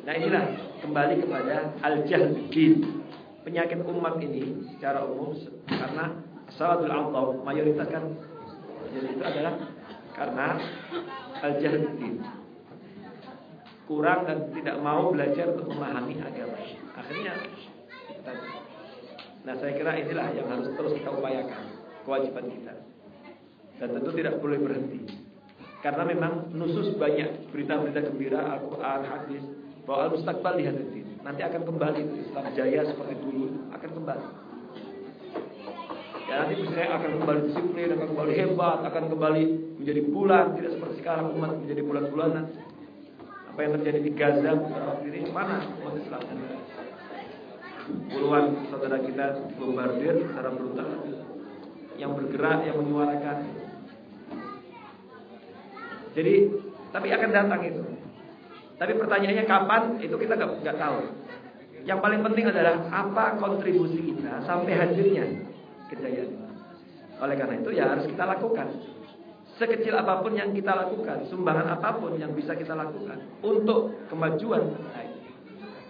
Nah inilah kembali kepada al-jahl bid-din, penyakit umat ini secara umum, karena salatul awam mayoritas kan jadi itu adalah karena al-jahl bid-din, kurang dan tidak mau belajar untuk memahami agama. Akhirnya nah saya kira inilah yang harus terus kita upayakan, kewajiban kita, dan tentu tidak boleh berhenti, karena memang nusus banyak berita-berita gembira Al-Quran, hadis bahwa al-mustaqbal lihadatin, nanti akan kembali Islam jaya seperti dulu, akan kembali. Ya nanti misalnya akan kembali disiplin, akan kembali hebat, akan kembali menjadi bulan, tidak seperti sekarang umat menjadi bulan-bulanan. Apa yang terjadi di Gaza beberapa waktu ini, mana umat Islam? Puluhan saudara kita bombardir secara brutal, yang bergerak, yang menyuarakan. Jadi, tapi akan datang itu. Tapi pertanyaannya kapan, itu kita nggak tahu. Yang paling penting adalah apa kontribusi kita sampai hadirnya kejayaan. Oleh karena itu ya harus kita lakukan. Sekecil apapun yang kita lakukan, sumbangan apapun yang bisa kita lakukan untuk kemajuan.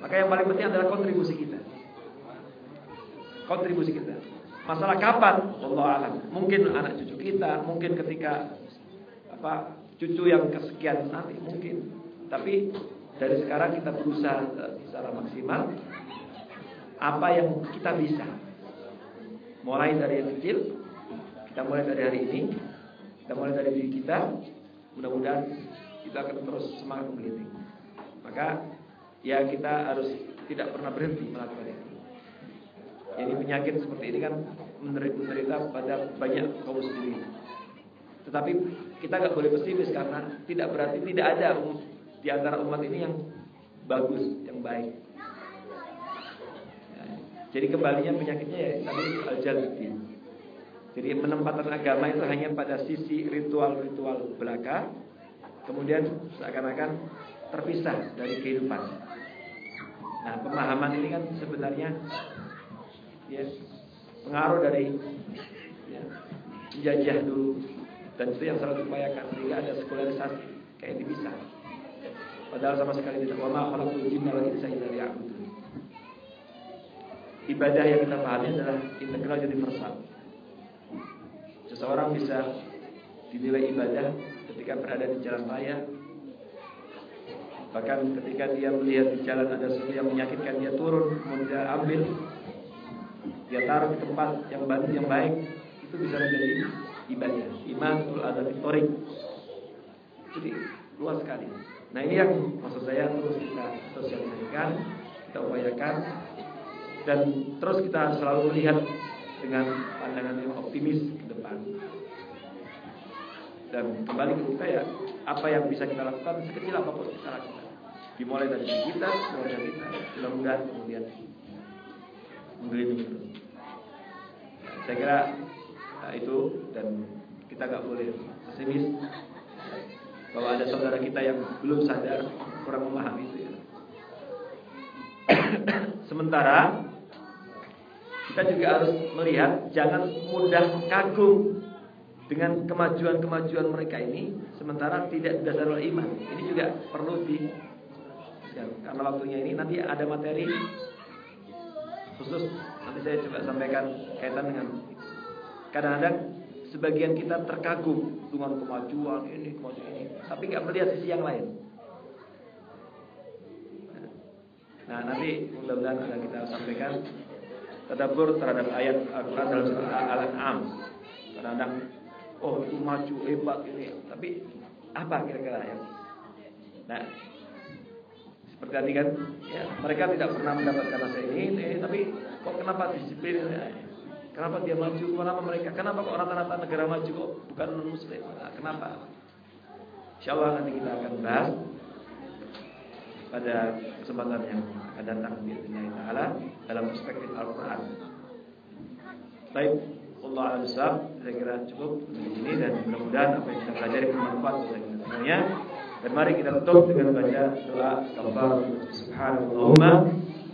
Maka yang paling penting adalah kontribusi kita. kontribusi kita. Masalah kapan? Wallahu a'lam. Mungkin anak cucu kita, mungkin ketika cucu yang kesekian nanti mungkin. Tapi dari sekarang kita berusaha secara maksimal apa yang kita bisa. Mulai dari yang kecil, kita mulai dari hari ini, kita mulai dari diri kita. Mudah-mudahan kita akan terus semangat meneliti. Maka ya kita harus tidak pernah berhenti melakukan itu. Jadi penyakit seperti ini kan menderita pada banyak kaum muslimin. Tetapi kita nggak boleh pesimis karena tidak berarti tidak ada di antara umat ini yang bagus, yang baik. Ya, jadi kembalinya penyakitnya ya tadi al-jalbin. Jadi penempatan agama itu hanya pada sisi ritual-ritual belaka, kemudian seakan-akan terpisah dari kehidupan. Nah, pemahaman ini kan sebenarnya ya, pengaruh dari ya, penjajah dulu, dan itu yang selalu diupayakan sehingga ada sekularisasi kayak dipisah. Padahal sama sekali tidak. Wa ma khalaqtul jinna wal insa illa liya'budun. Ibadah yang kita pahami adalah integral universal. Seseorang bisa dinilai ibadah ketika berada di jalan raya. Bahkan ketika dia melihat di jalan ada sesuatu yang menyakitkan, dia turun, kemudian dia ambil, dia taruh di tempat yang baik, itu bisa menjadi ibadah. Imatul adabi thoriq. Jadi luas sekali. Nah ini yang maksud saya terus kita sosialisasikan, kita upayakan, dan terus kita selalu melihat dengan pandangan yang optimis ke depan. Dan kembali ke kita ya, apa yang bisa kita lakukan sekecil apapun kita lakukan. Dimulai dari kita, keluarga kita, mudah-mudahan kemudian menggelinding terus. Saya kira itu, dan kita nggak boleh pesimis bahwa ada saudara kita yang belum sadar, kurang memahami itu ya. Sementara kita juga harus melihat, jangan mudah kagum dengan kemajuan-kemajuan mereka ini, sementara tidak dasar oleh iman. Ini juga perlu karena waktunya ini nanti ada materi khusus, nanti saya coba sampaikan kaitan dengan kadang-kadang sebagian kita terkagum dengan kemajuan ini, tapi nggak melihat sisi yang lain. Nah nanti mudah-mudahan akan kita sampaikan tadabbur terhadap ayat Al-Quran dalam surah Al-An'am. Kadang-kadang itu maju hebat ini, tapi apa kira-kira ya? Nah seperti tadi kan, ya, mereka tidak pernah mendapatkan nasihat ini, tapi kok kenapa disiplin? Kenapa dia maju? Kenapa kok rata-rata negara maju kok bukan non-muslim? Nah, kenapa? Insyaallah nanti kita akan bahas pada kesempatan yang akan datang biidznillah taala dalam perspektif Al-Qur'an. Baik, Allah a'lam. Saya kira cukup di sini, dan mudah-mudahan apa yang kita pelajari bermanfaat bagi kita semuanya. Dan mari kita tutup dengan baca doa kafaratul subhanallahumma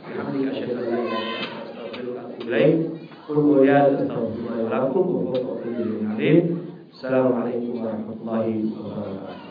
bihamdika asyhadu an la ilaha illa anta astaghfiruka wa atubu ilaik. Qul ya astaghfirullaha wa lakum wa huwa ghafurur rahim. Assalamualaikum warahmatullahi wabarakatuh.